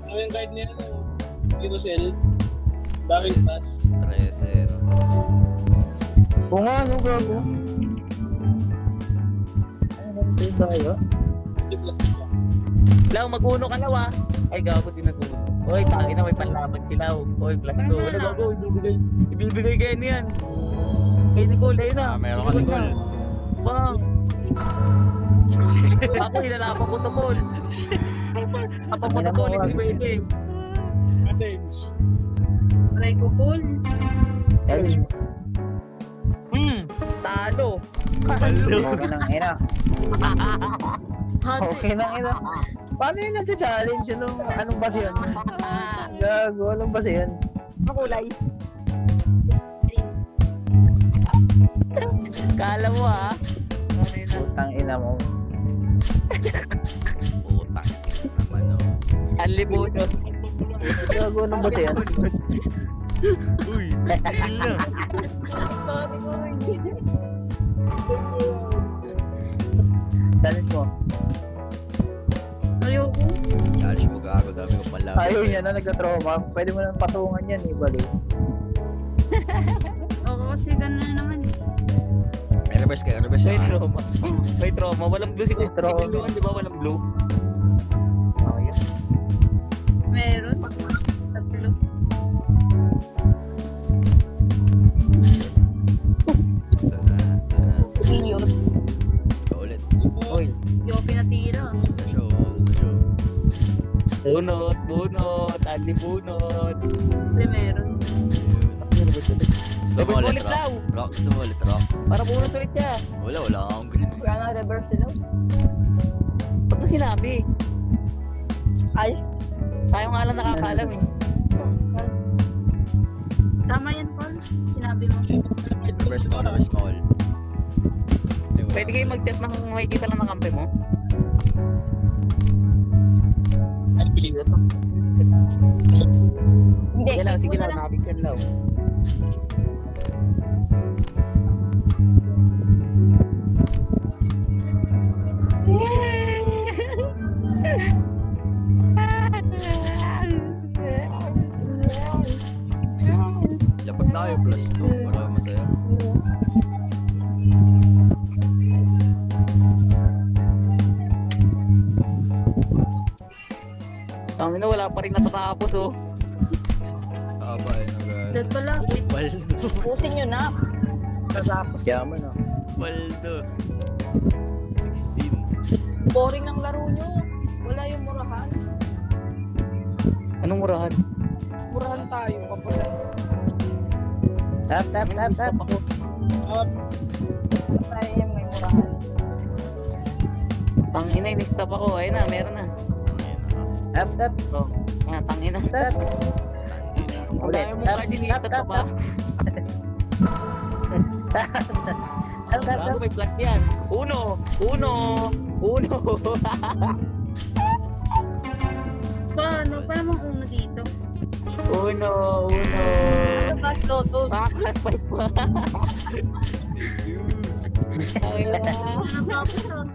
Ano yung card niya? Dito Shell. Dahil tas. 13, no? Kung nga, ano, gago? Ano ba tayo? Di plus lang. Lau, mag-uno ka Lau, ah. Ay, gago din nag-uno. Oy, tangin na, may panlaban si Lau. Oy, plus 2. Ano gago? Ibibigay kayo niyan. Kay Nicole, ayun na. Meron ka, Nicole. Bang! Ako, ilalaban ko to, Paul. Apa ko to, Paul, hindi pwede. Challenge. Aray ko, Paul. Talo. Paldo. Okay nang ina. Okay nang ina. Paano yun nag-challenge? Anong base yun? Gago, anong base yun? Ang kulay. Kala mo, ah. Putang ina mo. Utang. Naman, no? Alibunot. Gago, anong base yun? Uy, tigil na. Challenge mo. Ayoko. Challenge mo gago, dami ko pala. Ayaw niya na nagka-trauma. Pwede mo nang patungan yan, eh, bali. Oo, kasi gano'n na naman. Reverse kayo, reverse May siya. trauma. May trauma. Walang blue si May trauma. Biluan, di ba? Walang blue. Oh, yan. Meron. Tatlo. Idiot. Ulit. Oy. Hindi ako pinatira. Na show, na show. Bunot. Alibunot. Hindi meron. Gusto mo ulit, Ulit daw. Rock? Rock, gusto mo ulit, Rock? Para bunot ulit siya. Wala akong green. Wala nang reverse sila. Ba't mo sinabi? Ay. Tayo nga lang nakakaalam eh. Tama yan, Paul. Sinabi mo. Reverse mo all. Ay, wala. Pwede kayo mag-chat ng makikita lang ng kampe mo? Ay, piling na to. Hindi. Sige lang, sige una lang. Nakapicture lang. Lapag na kayo plus 2 para masaya. Ang ina, wala pa rin natatapos oh. Taba eh, Dahil pala. Paldo. Pusin nyo na. Tapos. Yaman, oh. Paldo. 16. Boring ng laro nyo. Wala yung murahan. Anong murahan? Murahan tayo kapag Tap. Stop ako. tayo yung may murahan. Ang ina, in-stop ako. Ayun na, meron na. Tap. Oh, tangina. Tap. Ang Ulit. dami mong card, in-stop ka pa. Tap. Bago may plus yan. Uno. Paano? Paano mong uno dito? Uno. Tapos Lotus. Plus 5 pa. Ayun na. Ano tapos ah?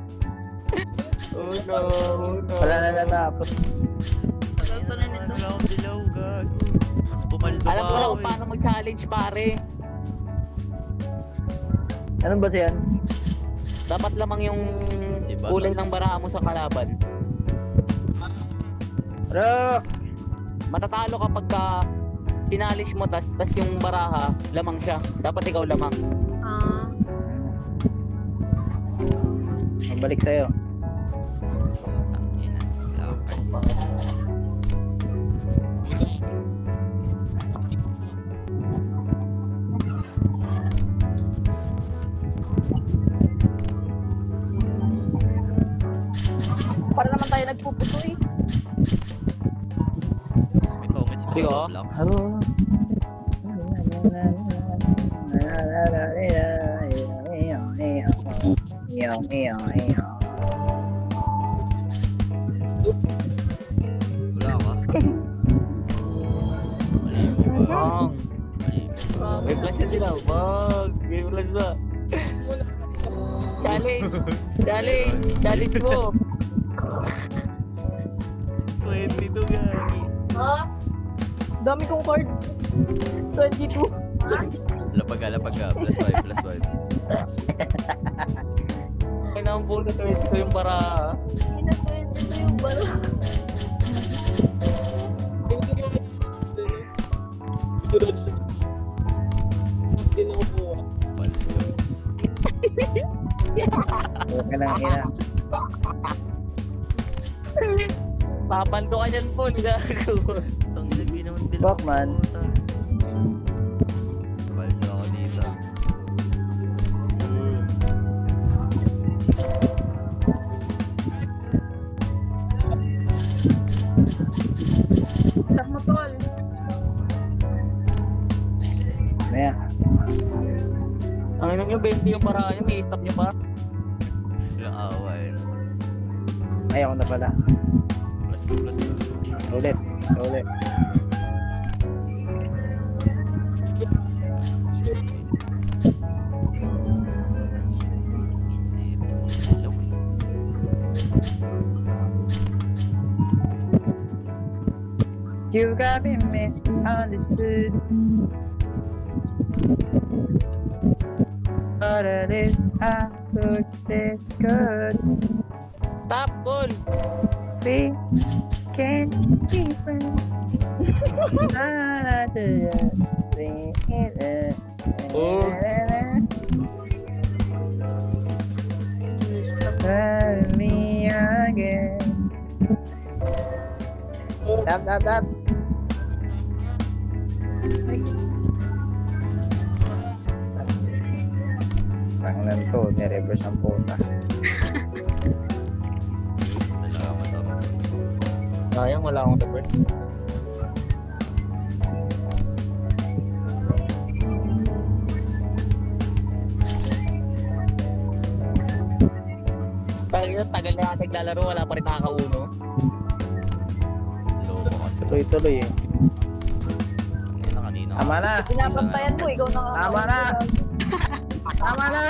Uno. Wala na natapos. Tagal pa na nito. Wala akong dilaw, gago. Mas pumaldo Alam ko pa na ako kung paano mag-challenge, pare. Anong ba yan? Dapat lamang yung Si Batas. kulay ng baraha mo sa kalaban. Ano? Matatalo kapag ka tinalis mo tas yung baraha, lamang siya. Dapat ikaw lamang. Ah, Mabalik sa'yo. Ina, Lacards. Para naman tayo nagpuputo eh. May tongits pa Di sa ko? Roblox. Hello. Wala ka? Mali mo ba? Bang! Mali mo ba? May flash na sila. Bang! May flash ba? Challenge! Challenge! Challenge mo! 22 gagi. Dami kong card. 22. Lapag ka. Plus 5, plus 5. May naampo na 22 yung baraha. ina 22 yung bala. Hindi na upo. Paldogs. Huwag ka nang ina. Papaldo ka dyan, Paul. Gago. Tang ilagay naman din. Batman. Paldo ako dito. Stop mo, tol. Maya. Ang ina nyo, 20 yung baraha nyo. May stop nyo pa. Ilang awa eh. Ayaw na pala. Plus 2, plus 2. Ulit. Ulit. Ilaw eh. You got me misunderstood. But it is I look this good. Stop, Paul! We can be friends. Oh. Tell me again. Tap. Panglan to, nireverse ang puta. Salamat ako. Sayang, wala akong tapos. Tagal na natin naglalaro, wala pa rin nakaka-uno. Loko kasi. Tuloy-tuloy eh. Hindi na kanina. Tama na! Pinabantayan mo, ikaw na. Tama na! Tama na!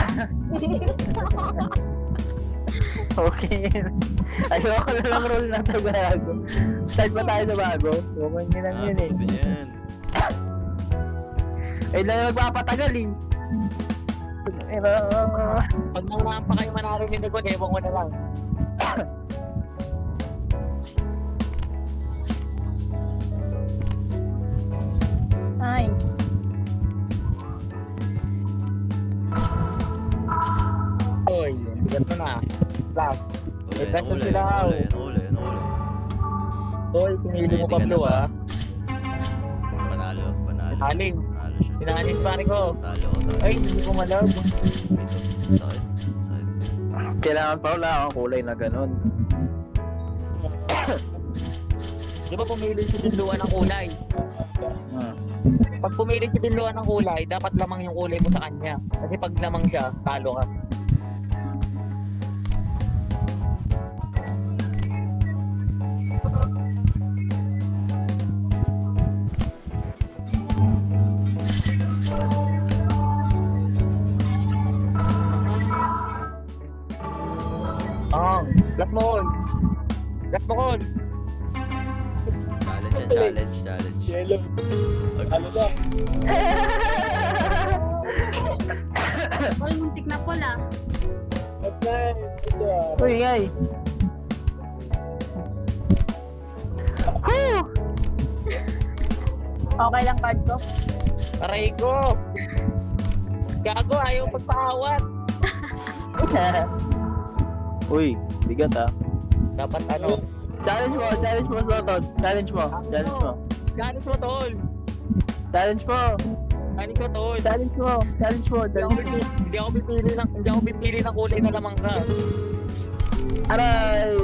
Okay. Ayoko na lang roll na ito bago. Start ba tayo sa bago? Okay nyo lang yun eh. Tapusin yan. Eh, lang magpapatagal eh. Pero, Pag nangunahan pa kayo manarinig ko, ewan ko na lang. Nice. Oy, bigat mo na. Last. Uli, Basta uli, sila, oh. uli. Oy, pinili mo Ready ka na Pablo ba? ah. Panalo. Aling. Panalo siya. Pinahanin pare ko. Talo ko. Ay, hindi ko malab. Ito. Sakit. kailangan pa wala akong kulay na ganun. Di ba pumili si Dinluan ng kulay? Pag pumili si Dinluan ng kulay, dapat lamang yung kulay mo sa kanya. Kasi pag lamang siya, talo ka. Last mo all. Last mo all. Challenge yan, challenge. Yellow. Ay, Ano lang? Paul, muntik na Paul ah. That's nice. Ito ah. Uy, ngay. Okay lang card ko. Aray ko. Gago, ayaw pagpaawat. Uy, bigat ah. Dapat ano? Challenge mo, Soton. Challenge mo. Challenge mo, tol. Challenge mo. Challenge mo, tol. Hindi ako pipili ng kulay na lamang ka. Aray!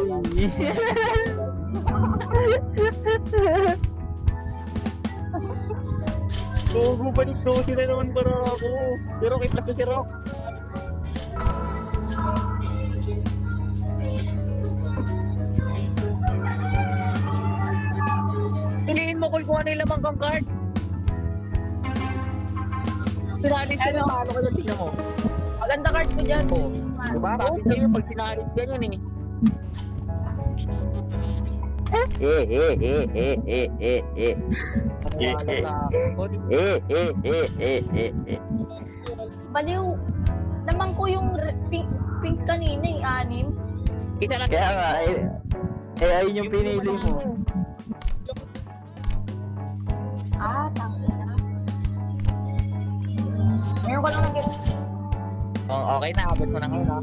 Balik daw sila naman para ako. Pero kay plus ko si Rock. Piliin mo kung ano yung lamang kang card. Sinalis ka na, paano ka na tingnan mo? Maganda card ko dyan. Oo. Diba? Kasi kayo pag sinalis ganyan eh. Baliw. Naman ko yung pink kanina eh, 6. Isa lang. Kaya nga, ayun yung pinili mo. Tangina. Ngayon ko lang nag-get. Oh, okay na, abot mo na ngayon ha.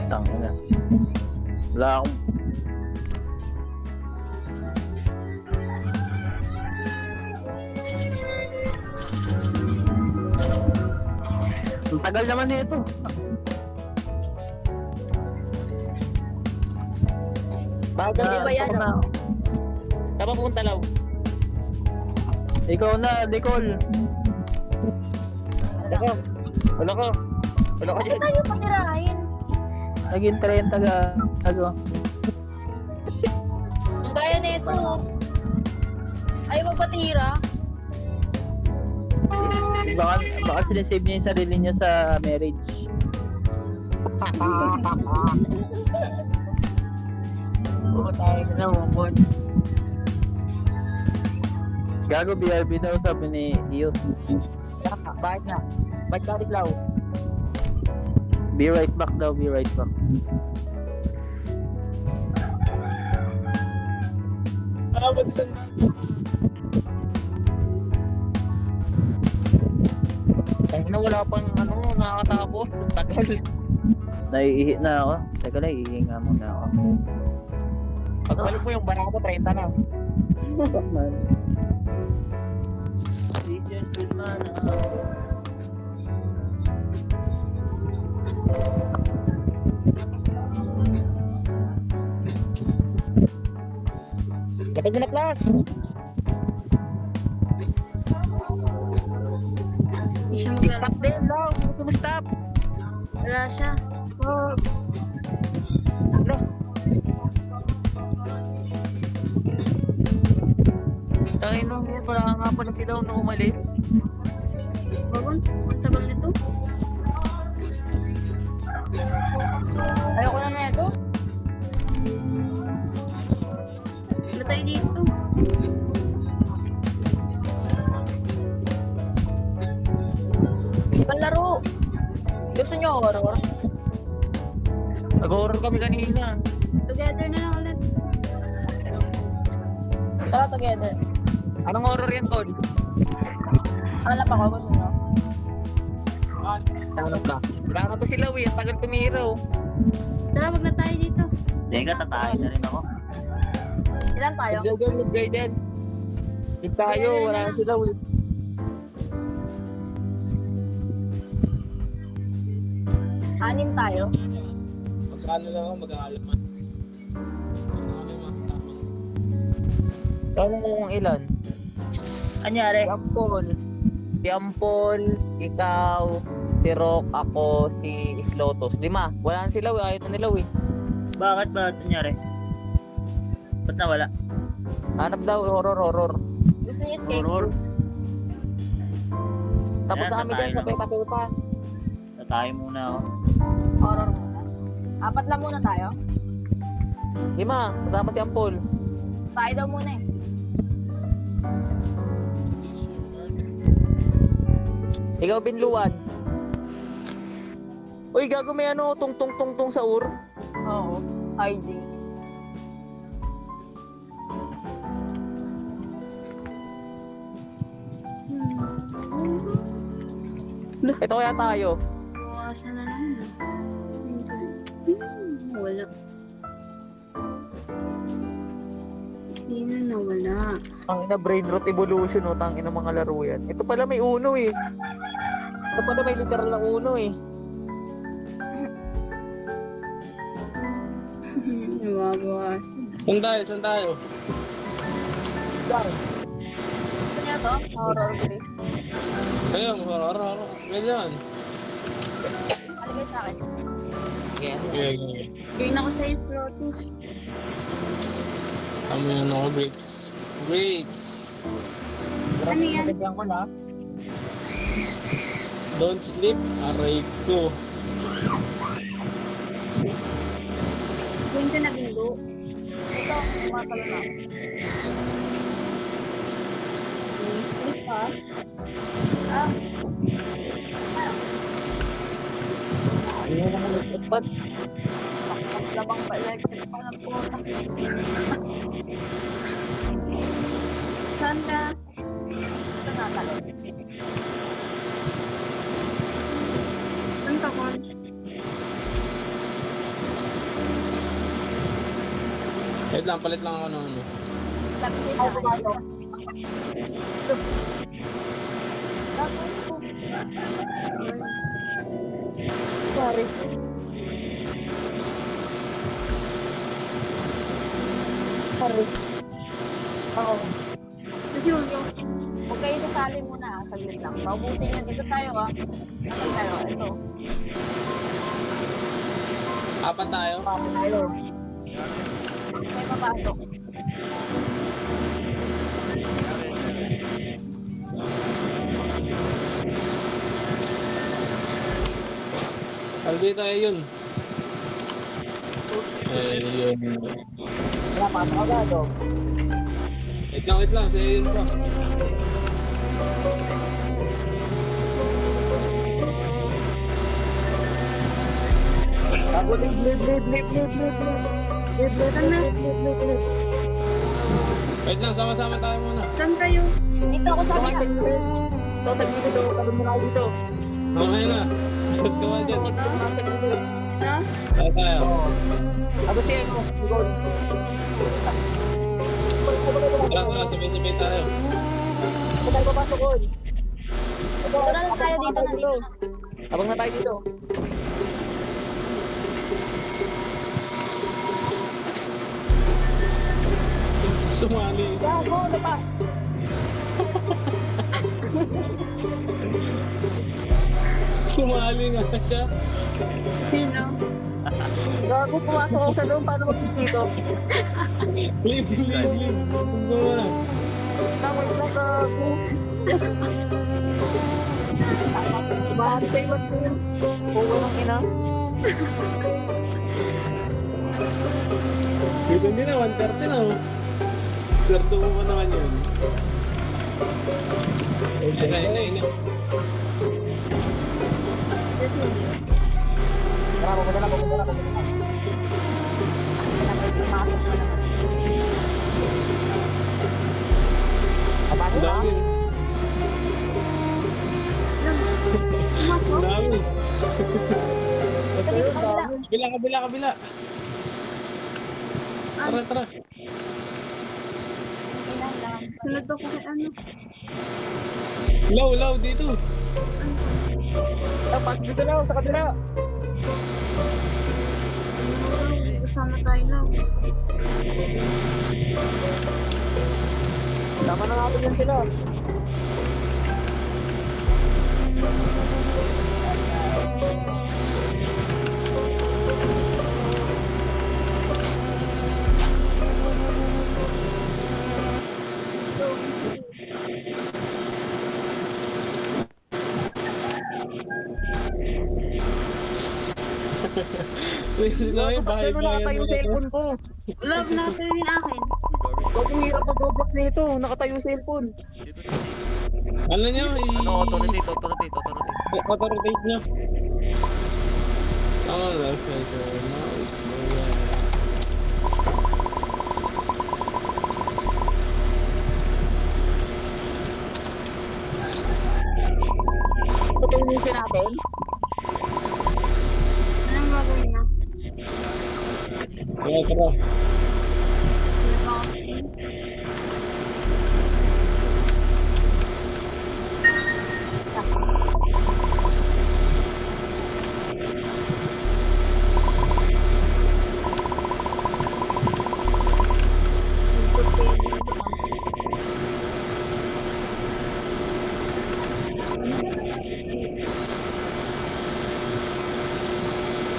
Tangina. Wala akong... Ang tagal naman nito. Bakit Hindi ba yan? Ako na. Tama punta law. Ikaw na, Nicole. Wala ka Bakit dyan. tayo patirahin? Naging 30 ka. Ako. Ang gaya na ito. Ayaw magpatira. Baka sinesave niya yung sarili niya sa marriage. Oo, tayo na naman. Gago, BRB daw sabi ni Iyo. Bakit nga? Bakit ka Law? Be right back daw, be right back. Mag-isa na. Kaya na wala pang ano, nakakatapos. Tagal. Naiihi na ako. Teka lang, iihi nga muna ako. Pagbalik mo yung barako, 30 na. Fuck man. This is good man. Kapag na class. Hindi siya maglalaro. Stop din, Law. Huwag mo stop. Wala siya. Ano? Tayo lang yan. Wala nga pala si Law na umalis. Bagon, ang tagal nito. Ayoko na ito. Wala tayo dito. Panlaro. Gusto nyo horror? Nag-horror kami kanina. Together na lang ulit. Tara together. Anong horror yan, Tol? Hanap ako, gusto nyo? Hanap ba? Wala na to si Law eh. Ang tagal tumiraw. Tara, wag na tayo dito. Teka, tatahin na rin ako. Ilan tayo? Mag-guide din. Hindi tayo. Wala na si Law eh. Anim tayo. Magkano lang ako, mag-aalaman. Tama mo kung ilan? Anyari? Si Ampol, ikaw, si Rock, ako, si Islotos. 5. Wala na si Law eh. Ayaw na ni Law eh. Bakit ba anyari? Ba't nawala? Hanap daw, horror. Gusto nyo escape? Horror. Tapos Ayan, na kami tatayo dyan sa na. peta-peta. Tayo muna, oh. Horror muna. Apat lang muna tayo. 5, kasama si Ampol. Tayo daw muna eh. Ikaw, Binluan. Uy, gago, may ano, tungtong sa ur. Oo. ID. Ito kaya tayo. Buwasan na lang. Wala. Sino na wala? Ang ina, brain rot evolution, oh, tangin ng mga laro yan. Ito pala may uno eh. Ito pala may literal na uno eh. Nawabawasan. Saan tayo? Gusto niya to? Horror game. Ayun, horror. Ganyan. Aligay sa akin. Yeah. Okay. Join ako sa'yo, Slotus. Tama yun ako, grapes. Grapes. Ano yan? Nalagyan ko na. Don't sleep, aray ko. Join ka na, Bingo. Ito, tumatalo na. Don't sleep, ha? Ayun na mga ba't? Labang pa electric pa ng puta. Saan ka? Ito natalo. Saan ka, Con? Wait lang, palit lang ako ng ano. Labigay sa akin. Sorry. Sorry. Ako. Kasi huwag yung... Huwag kayo sasali muna ha, saglit lang. Paubusin nyo, dito tayo ha. Nasaan tayo? Ito. Apat tayo. Tayo. May papasok. Aldi tayo yun. Ayun. Wala, pasok agad, oh. Wait lang. Sa'yo yun pa. Ako, blip. Wait lang, sama-sama tayo muna. Saan kayo? Dito ako sa akin. Ito, sa gilid, oh. Tabi mo na ako dito. Okay na. Let's go on dyan. Ha? Tayo. Ako siya, no? Ikaw. Tara, sabay-sabay tayo. Ito tayo papasok, oh. Dito na lang tayo dito na dito. Abang na tayo dito. Sumali. Gago, ano pa? Sumali nga siya. Sino? Gago, pumasok ako sa loob. Paano mag dito? Leave. Go na. Wait lang, gago. Bahari sa iwan ko yun. Buwa ng ina. Gusto hindi na, 1:30 na. Swerte mo pa naman yun. Ayun. Just hindi. Tara, pupunta na. May pumasok na naman. Paano Ang na? dami. Pumasok? Ang dami. Ito dito sa kabila. Kabila. Tara. Kailangan. Sunod ako kay ano? Low, dito. Pasok dito na, sa kabila. Kasama tayo lang. Tama na natin yan sila. Sino may bahay Ano nakatayo yung cellphone ko? Wala, nakatayo din akin. Huwag mo hirap mag-robot nito. Nakatayo yung cellphone. Dito sa Ano nyo? Ano, auto-rotate. Auto-rotate nyo. Saan ang left right or mouse? Ito yung mission natin. Anong gagawin na? Kaya tara.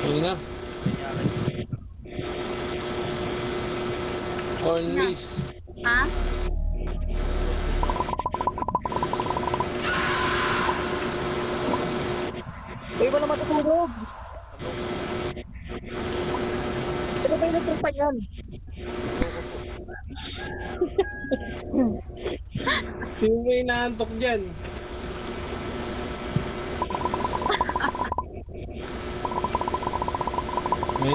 Ayun na. Corn maze. Ha? Ay, wala matutulog. Ano ba yung nagpapay yan? Sino ba yung inaantok dyan? May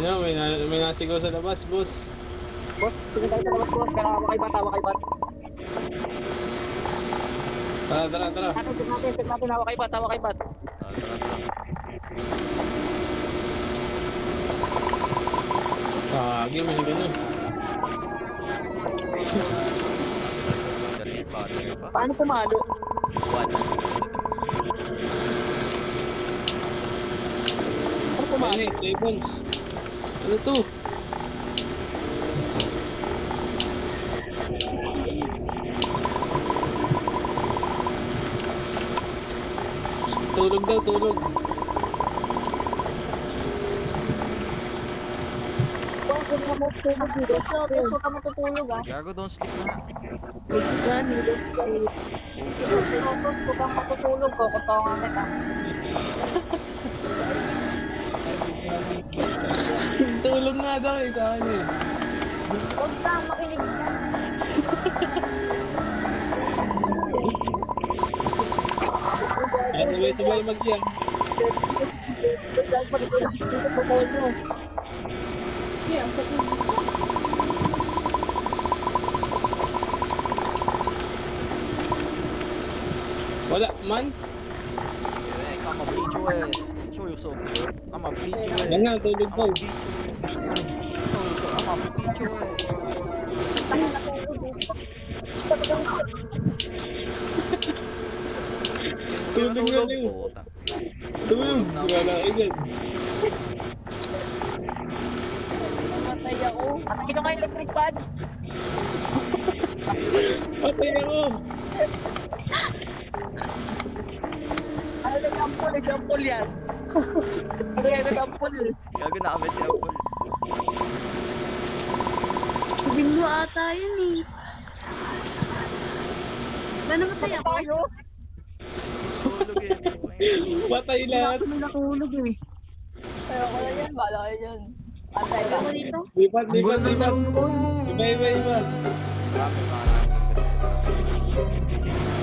nasigaw sa labas, boss. Boss, tingin tayo sa labas, boss. Kaya kay bat. Tara. Check natin, hawa kay bat. Tara. Kagi, may ganun. Battery pa. Paano pumalo? Wala. Paano pumalo? Ano eh, Labons. Ano to? Tulog daw, tulog. Lotus, huwag ka matutulog ah. Gago, don't sleep na. Lotus, huwag kang matutulog ko. Kutongan kita. Tulog nga daw eh, saan eh. Huwag kang makinig na. Sabay mag-yan. Wala man. I'ma beat your ass. Show yourself. I'ma beat your ass. Yan nga, tulog I'ma daw. beat your ass. Show yourself. I'ma beat your ass. Tanga na tulog dito. Tulog nga Tulog. rin. Puta. Tulog. Wala ka dyan. Namatay ako. Patay ka nga electric fan. Patay ako. Ano nag-ampul eh, shampoo yan. Ano yan, nag-ampul eh. Gago na kami si Apple. Binggo ata yun eh. Ba namatay ako? Tayo? Tulog eh. Patay lahat. Kami nakahulog eh. Pero ko na yan, bala kayo dyan. Antay ka. Ako dito? Lipat. Iba. Marami mga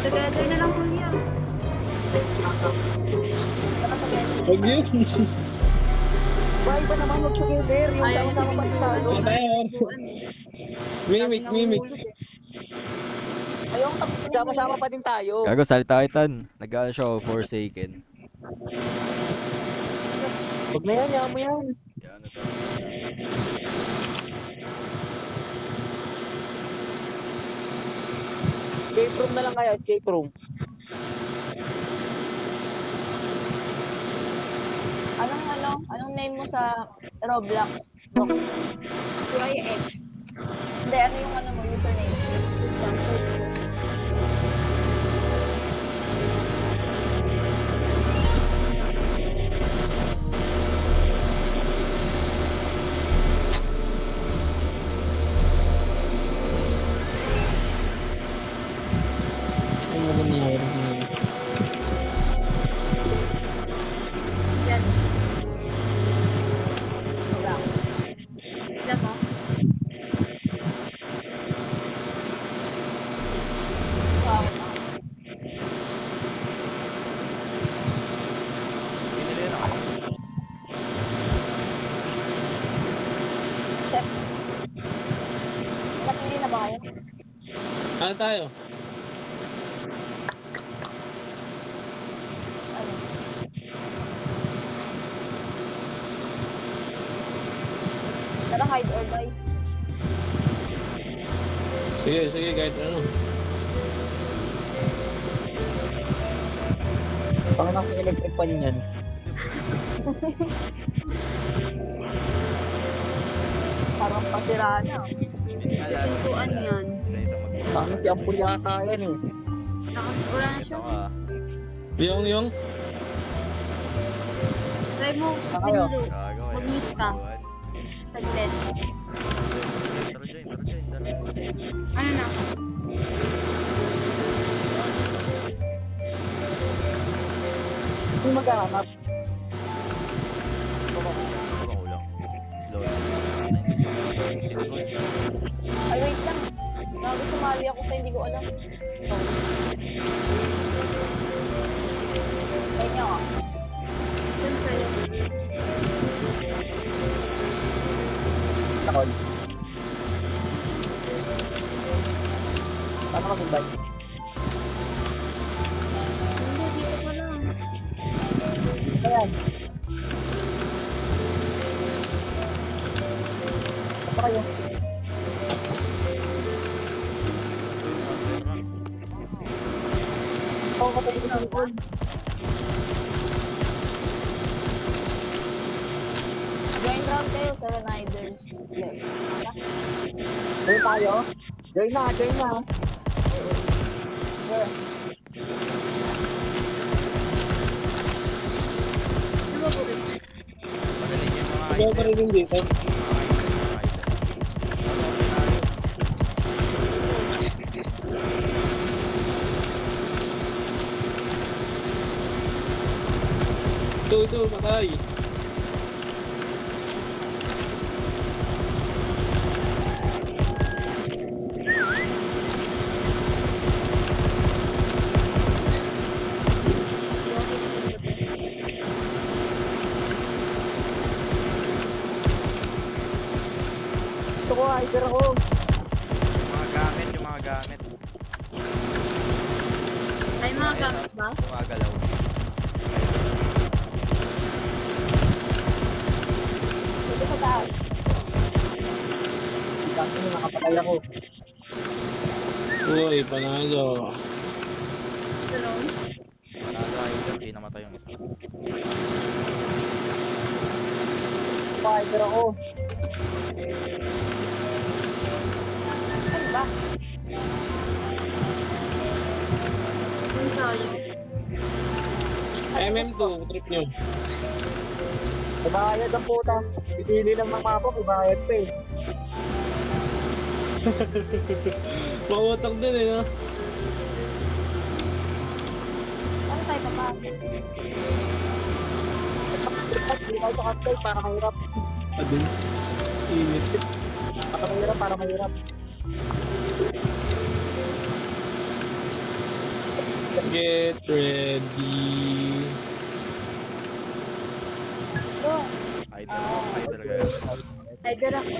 Together na lang kuya. Huwag yun. Why ba naman mag-together? Yung Ayaw sama-sama pa tayo. Mimic. Ayong tapos na Sama-sama pa din tayo. Gago, salita kitan. Nag-ano siya, Forsaken. Huwag na yan, yaman mo yan. Yan, ano to? Escape room na lang kaya, escape room. Anong name mo sa Roblox? YX. Hindi, ano yung ano mo, username? Ano ba nangyari? Yan. Saan tayo? Ano? Tara, hide or die. Sige, kahit ano. Pang nasa electric pan yan. Parang pasiraan na. Binialan. Pintuan yan. Isa-isa mag-boss. Pang si ampul yata yan eh. Wala na siya. Ito ka. Yung. Try mo, kayo? Pindo. Gago. Mag-meet ka. Saglit. Tara dyan. Ano na? Hindi maghahanap. Sobrang ulang. Slow. Hindi sinigod. Ay, wait lang. Bago sumali ako sa hindi ko alam. Try niyo ako. Saan sa'yo? Takol. Paano ka magbay? Hindi, dito pa lang. Ayan. Apa kayo? Oo, kapag ito ng goal. Join round kayo, 7 Iders. Join tayo? Join na. Ano ba po rin? Magaling yung mga Ikaw pa rin dito. Ito, patay. Ito ko, hider ako. Yung mga gamit. Ay, mga gamit ba? Gumagalaw. Dito sa taas. Dami na nakapatay ako. Uy, panalo. Drone? Panalo ay hindi namatay yung isa. Ito, hider ako. Ano ba? Saan tayo? MM2, trip nyo. Ibayad ang puta. Pipili lang ng mapa, ibayad pa eh. Pautak din eh, no? Ano tayo papasok? Hindi tayo sa castle para mahirap. Adun. Init. Para mahirap. Get ready. Ito. Idol kayo. Hider ako.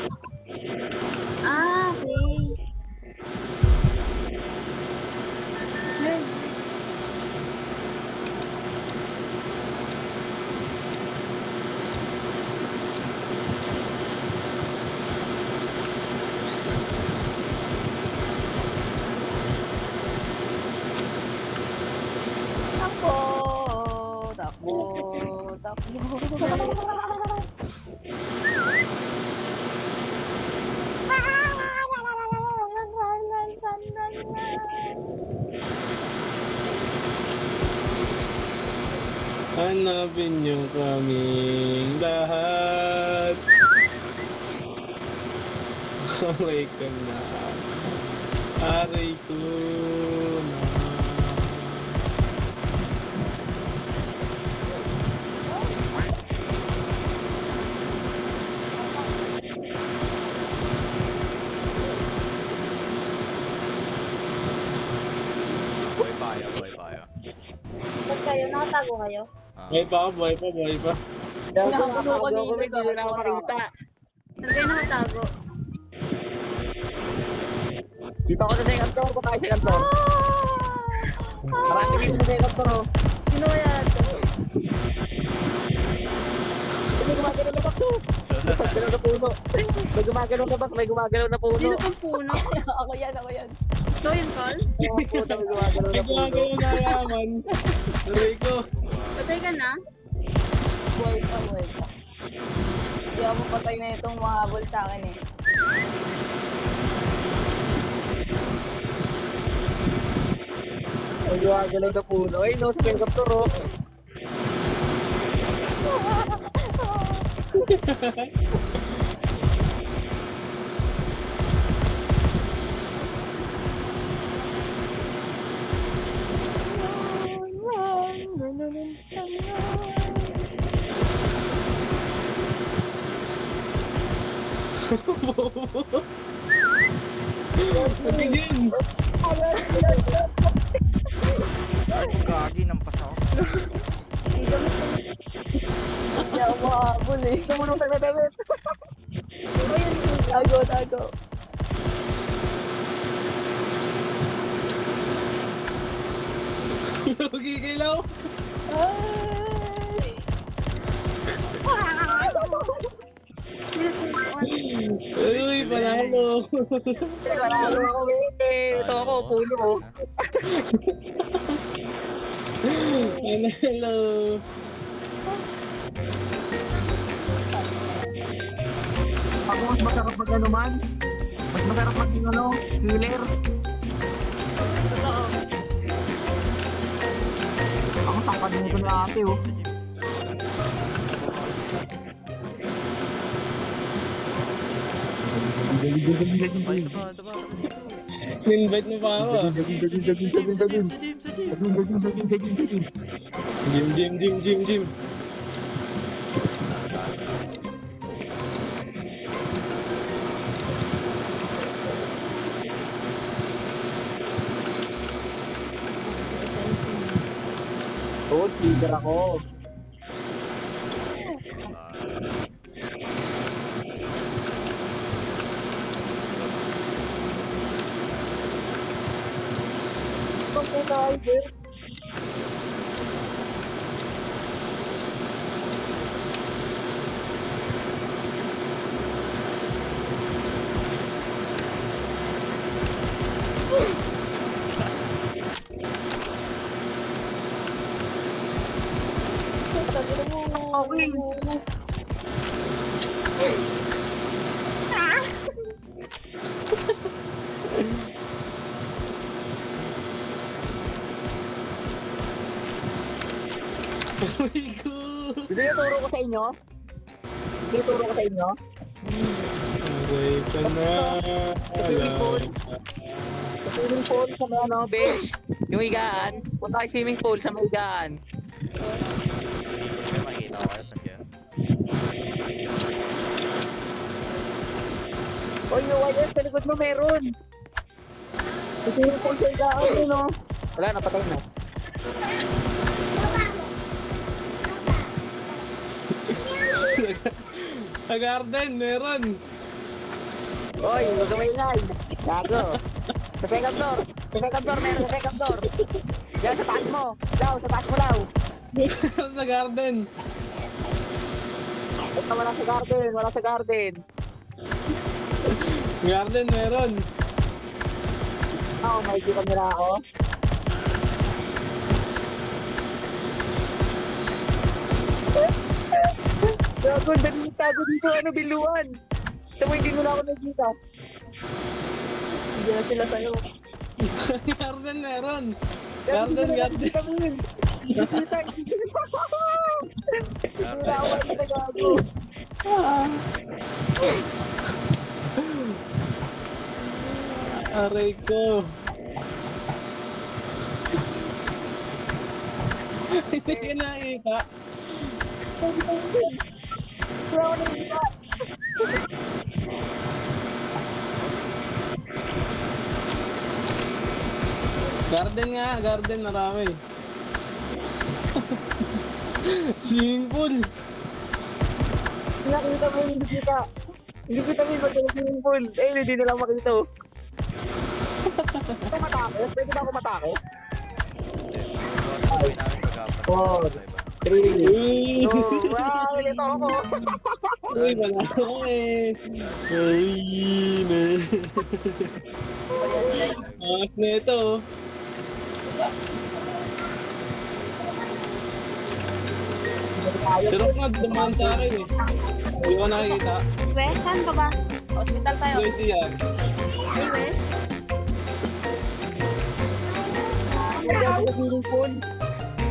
Ah, okay. Hey. Takbo. Hanapin nyo kaming lahat. Aray ka na. Aray ko na. Boy payo. Ba't kayo? Nakatago kayo? Buhay pa. Dahil ko Nakapuno ko nakatago ako, dito hindi sa na ako makita. Saan kayo nakatago? Dito ako sa second floor. Punta tayo second floor. Marami dito sa second floor. Oh. Sino kaya ito? May gumagalaw na bak to. May gumagalaw na puno. May gumagalaw na bak. May gumagalaw na puno. Sino tong puno? Ako yan. Ikaw yun, Col? Oh, puta, may gumagalaw May na puno. gumagalaw na yaman. Aray ko. Patay ka na? Buhay pa. Hindi ako patay na itong mahabol sa akin eh. May gumagalaw na puno. Ay, no, sa helicopter, oh. Pagiging. Ay, kung gagi ng pasaw. Hindi ako mahabol eh. Sumunod sa damit. Ikaw yun, Tago. Magigilaw. Ay! Ay, panalo. Panalo ako, eh. Ito ako, puno, oh. Panalo. Ako mas masarap mag ano man. Mas masarap mag ano, killer. Totoo. Ako tangkad nito na ate, oh. Sabay, sabay. Invite mo pa ako. Sa gym. Gym. Oh, killer ako. Aray ko. Gusto niyo turo ko sa inyo? Gusto niyo turo ko sa inyo? Aray ka na. Swimming pool sa may ano, beach. Yung higaan. Punta kayo swimming pool sa may higaan. May makikita ko kayo sa dyan. Oy, yung wire sa likod mo meron. Sa swimming pool sa higaan, yun, no? Wala, napatay na. Sa garden, meron. Oy, huwag ka maingay. Gago. Sa second floor. Sa second floor, meron sa second floor. Yan, sa taas mo. Law, sa taas mo, Law. Sa garden. Ito, wala sa garden. Wala sa garden. Garden, meron. Oh, may camera ako. Gago, dali tago dito. Ano, biluan. Ito mo, hindi mo na ako nakita. Hindi na sila sa'yo. Garden, meron. Garden. Nakita mo yun. Nakita, hindi na ako nakita, gago. Aray ko. Hindi ka nakita. Wala ako nakita. Garden, marami. Swimming pool. Nakita mo yung hindi kita. Hindi kita may magkano swimming pool. Eh, hindi na lang makita. Oh. Ito matake? Pwede ba ako matake? Sabay namin pag-apat. Four. Sa iba. 3. Wow, ito ako. Uy, wala ako eh. Angas na ito. Si Rock nga dumaan sa akin eh. Hindi ko nakikita. Wes, saan ka ba? Hospital tayo. Hindi yan. Hey, Wes.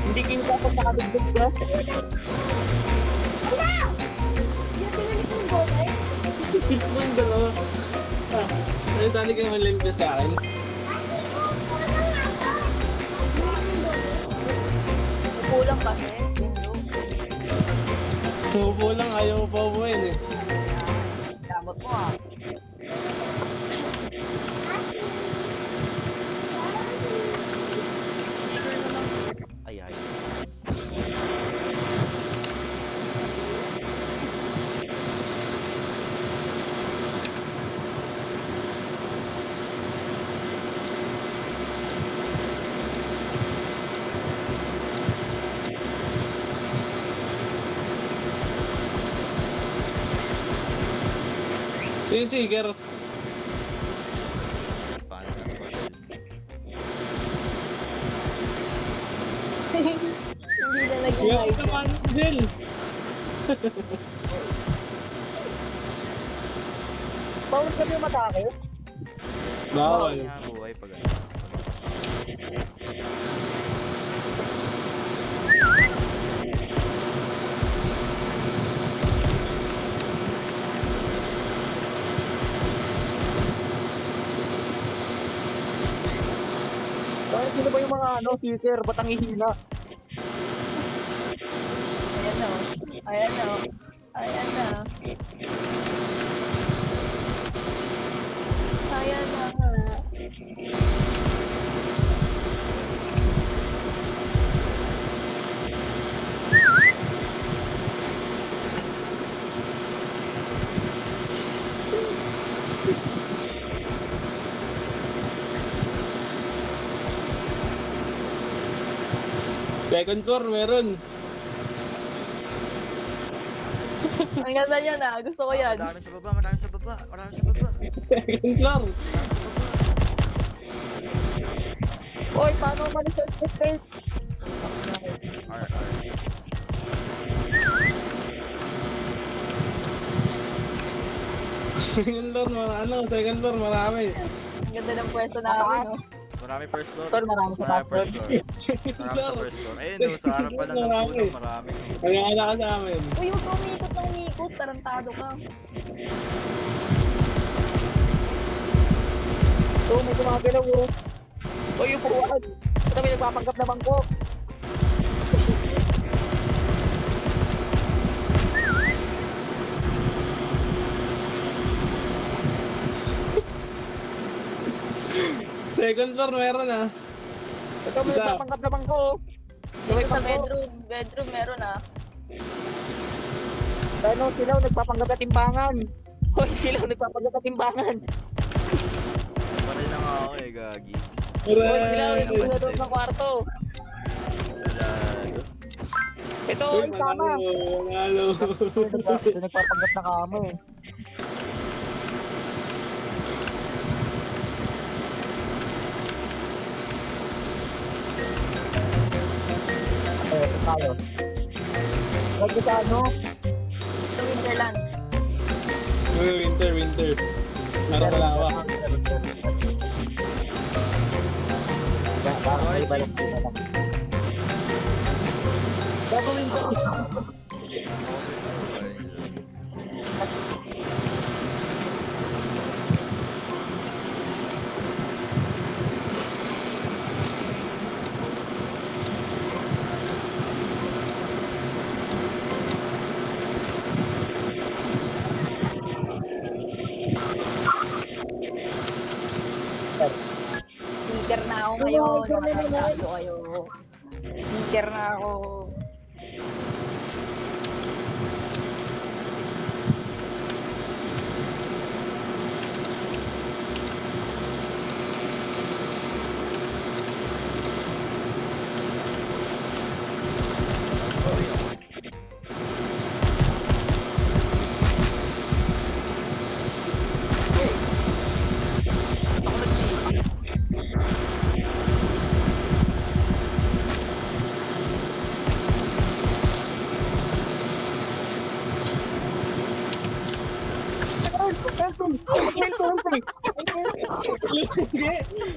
Hindi kita pag nakadugtog ka. Pits mo yung dalawa. Ano saan ka malimpas sa akin? Kulang kasi. Subo lang, ayaw mo pa buuin eh. Damot mo ah. Ay, ay. Sisiker. Paano na po siya? Hindi na naging Yung live. naman, Jill. Bawal kami matake. Bawal. Nga buhay pag ano. Bakit sino ba yung mga speaker? Ba't ang ihina? Ayan na. Ayan na. Ayan na. Ayan na nga. Second floor, meron. Ang ganda yan ah. Gusto ko yan. Marami sa baba, marami sa baba, marami sa baba. Second floor. Oy, paano umalis sa speaker? R. Second floor, second floor, marami. Ang ganda ng pwesto namin. No? Marami first floor. Tol, marami sa Marami first first floor. Marami sa first floor. Ayun, no, sa harap pa lang ng puno, marami. Kaya ka sa amin. Uy, huwag ka umikot ng umikot. Tarantado ka. Oo, may gumagalaw oh. Oy, yung puruan. Ito may nagpapanggap na bangko. Second floor, meron ah. Ito may Isa. nagpapanggap na bangko. Dito sa bedroom meron ah. Ano, silaw nagpapanggap na timbangan. Hoy, silaw nagpapanggap na timbangan. Panay lang ako eh, gagi. Hoy, silaw Hooray! nagpapanggap doon sa kwarto. Wala. Ito, Uy, ay tama. manalo. Nagpapanggap na kamo eh. Tayo. Huwag sa ano? Sa Winterland. Winter. Meron kalawa. Parang may balak sila lang. Gagawin ko. Speaker na ako ngayon. Nakatado kayo. Speaker na ako.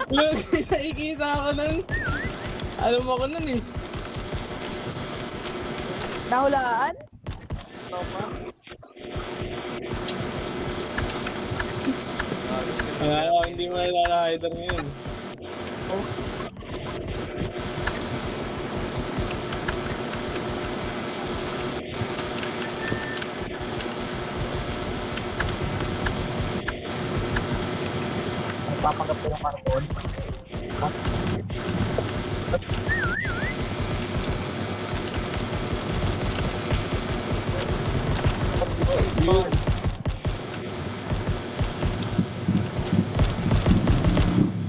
Lugi, nakikita ako nun. Alam mo ko nun eh. Nahulaan? Wala ko, hindi mo nalalakitan ngayon. Papanggap ko ng Marcon. Yun.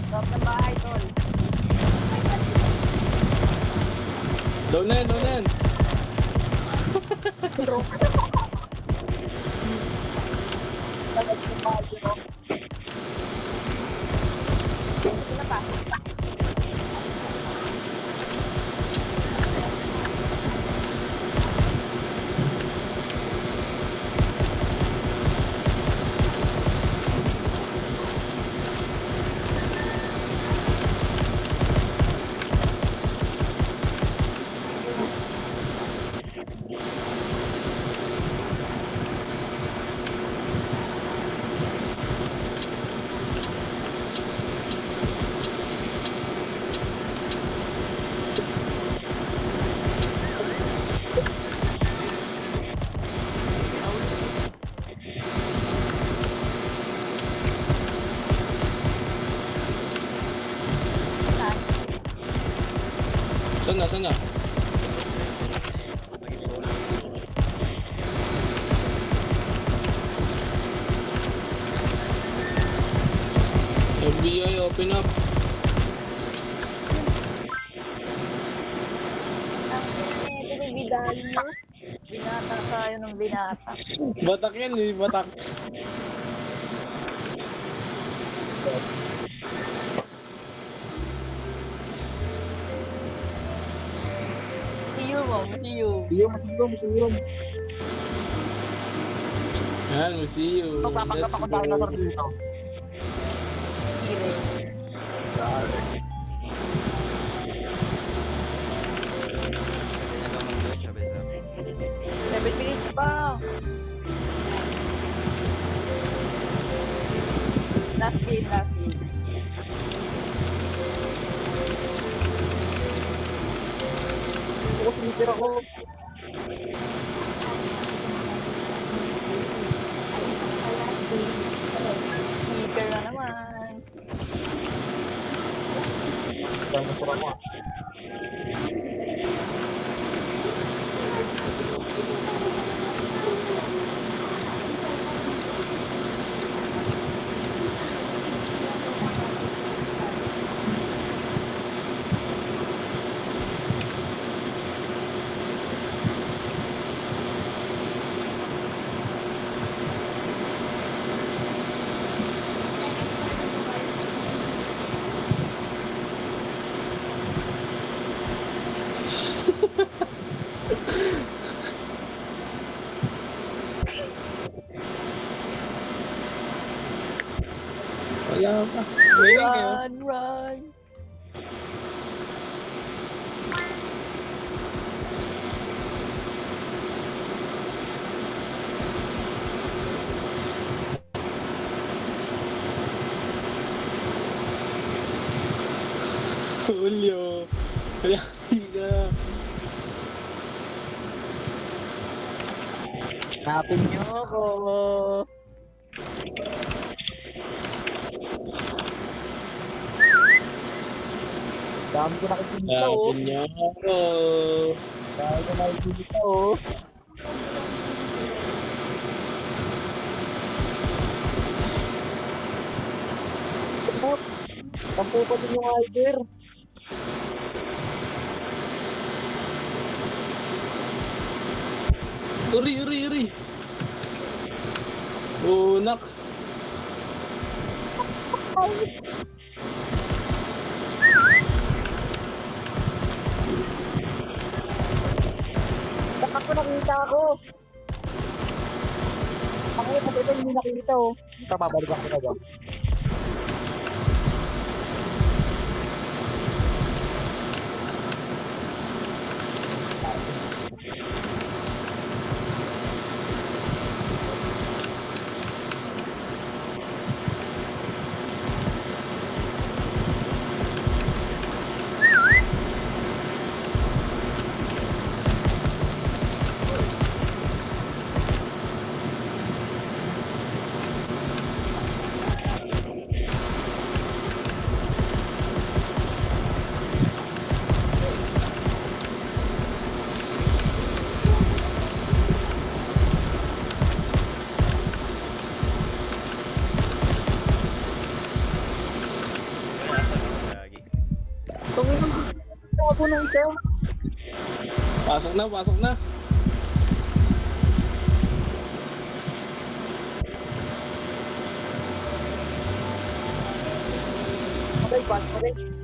Drop ng bahay, tol. Down na yan, down na yan. Sino pa? Saan na, saan na? FBI, open up. Binidalyo. Binata tayo ng binata. Batak yan eh, batak. See you, mom. See you. Yan, we'll see you. Magpapanggap ako dinosaur dito. Ire. Ganyan lang ang doon, sabi sa 7 minutes pa. Last game, last game. Ako sinipir ako. Keeper na naman. Dinosaur ako. Wala pa. Waiting kayo. Run, run. Julio. Wala ka. Hanapin niyo ako. Dami ko nakikita oh. Hanapin niyo ako. Dami ko nakikita oh. Tampo pa din yung Alder. Uri, uri, uri. Unak. Baka ko nakita ako. Ay, kasi ito hindi nakikita oh. Ito, babalikan ko na dyan. Asan ako lagi? Tungin ang ako nung isa. Pasok na, pasok na. Okay, pas, okay.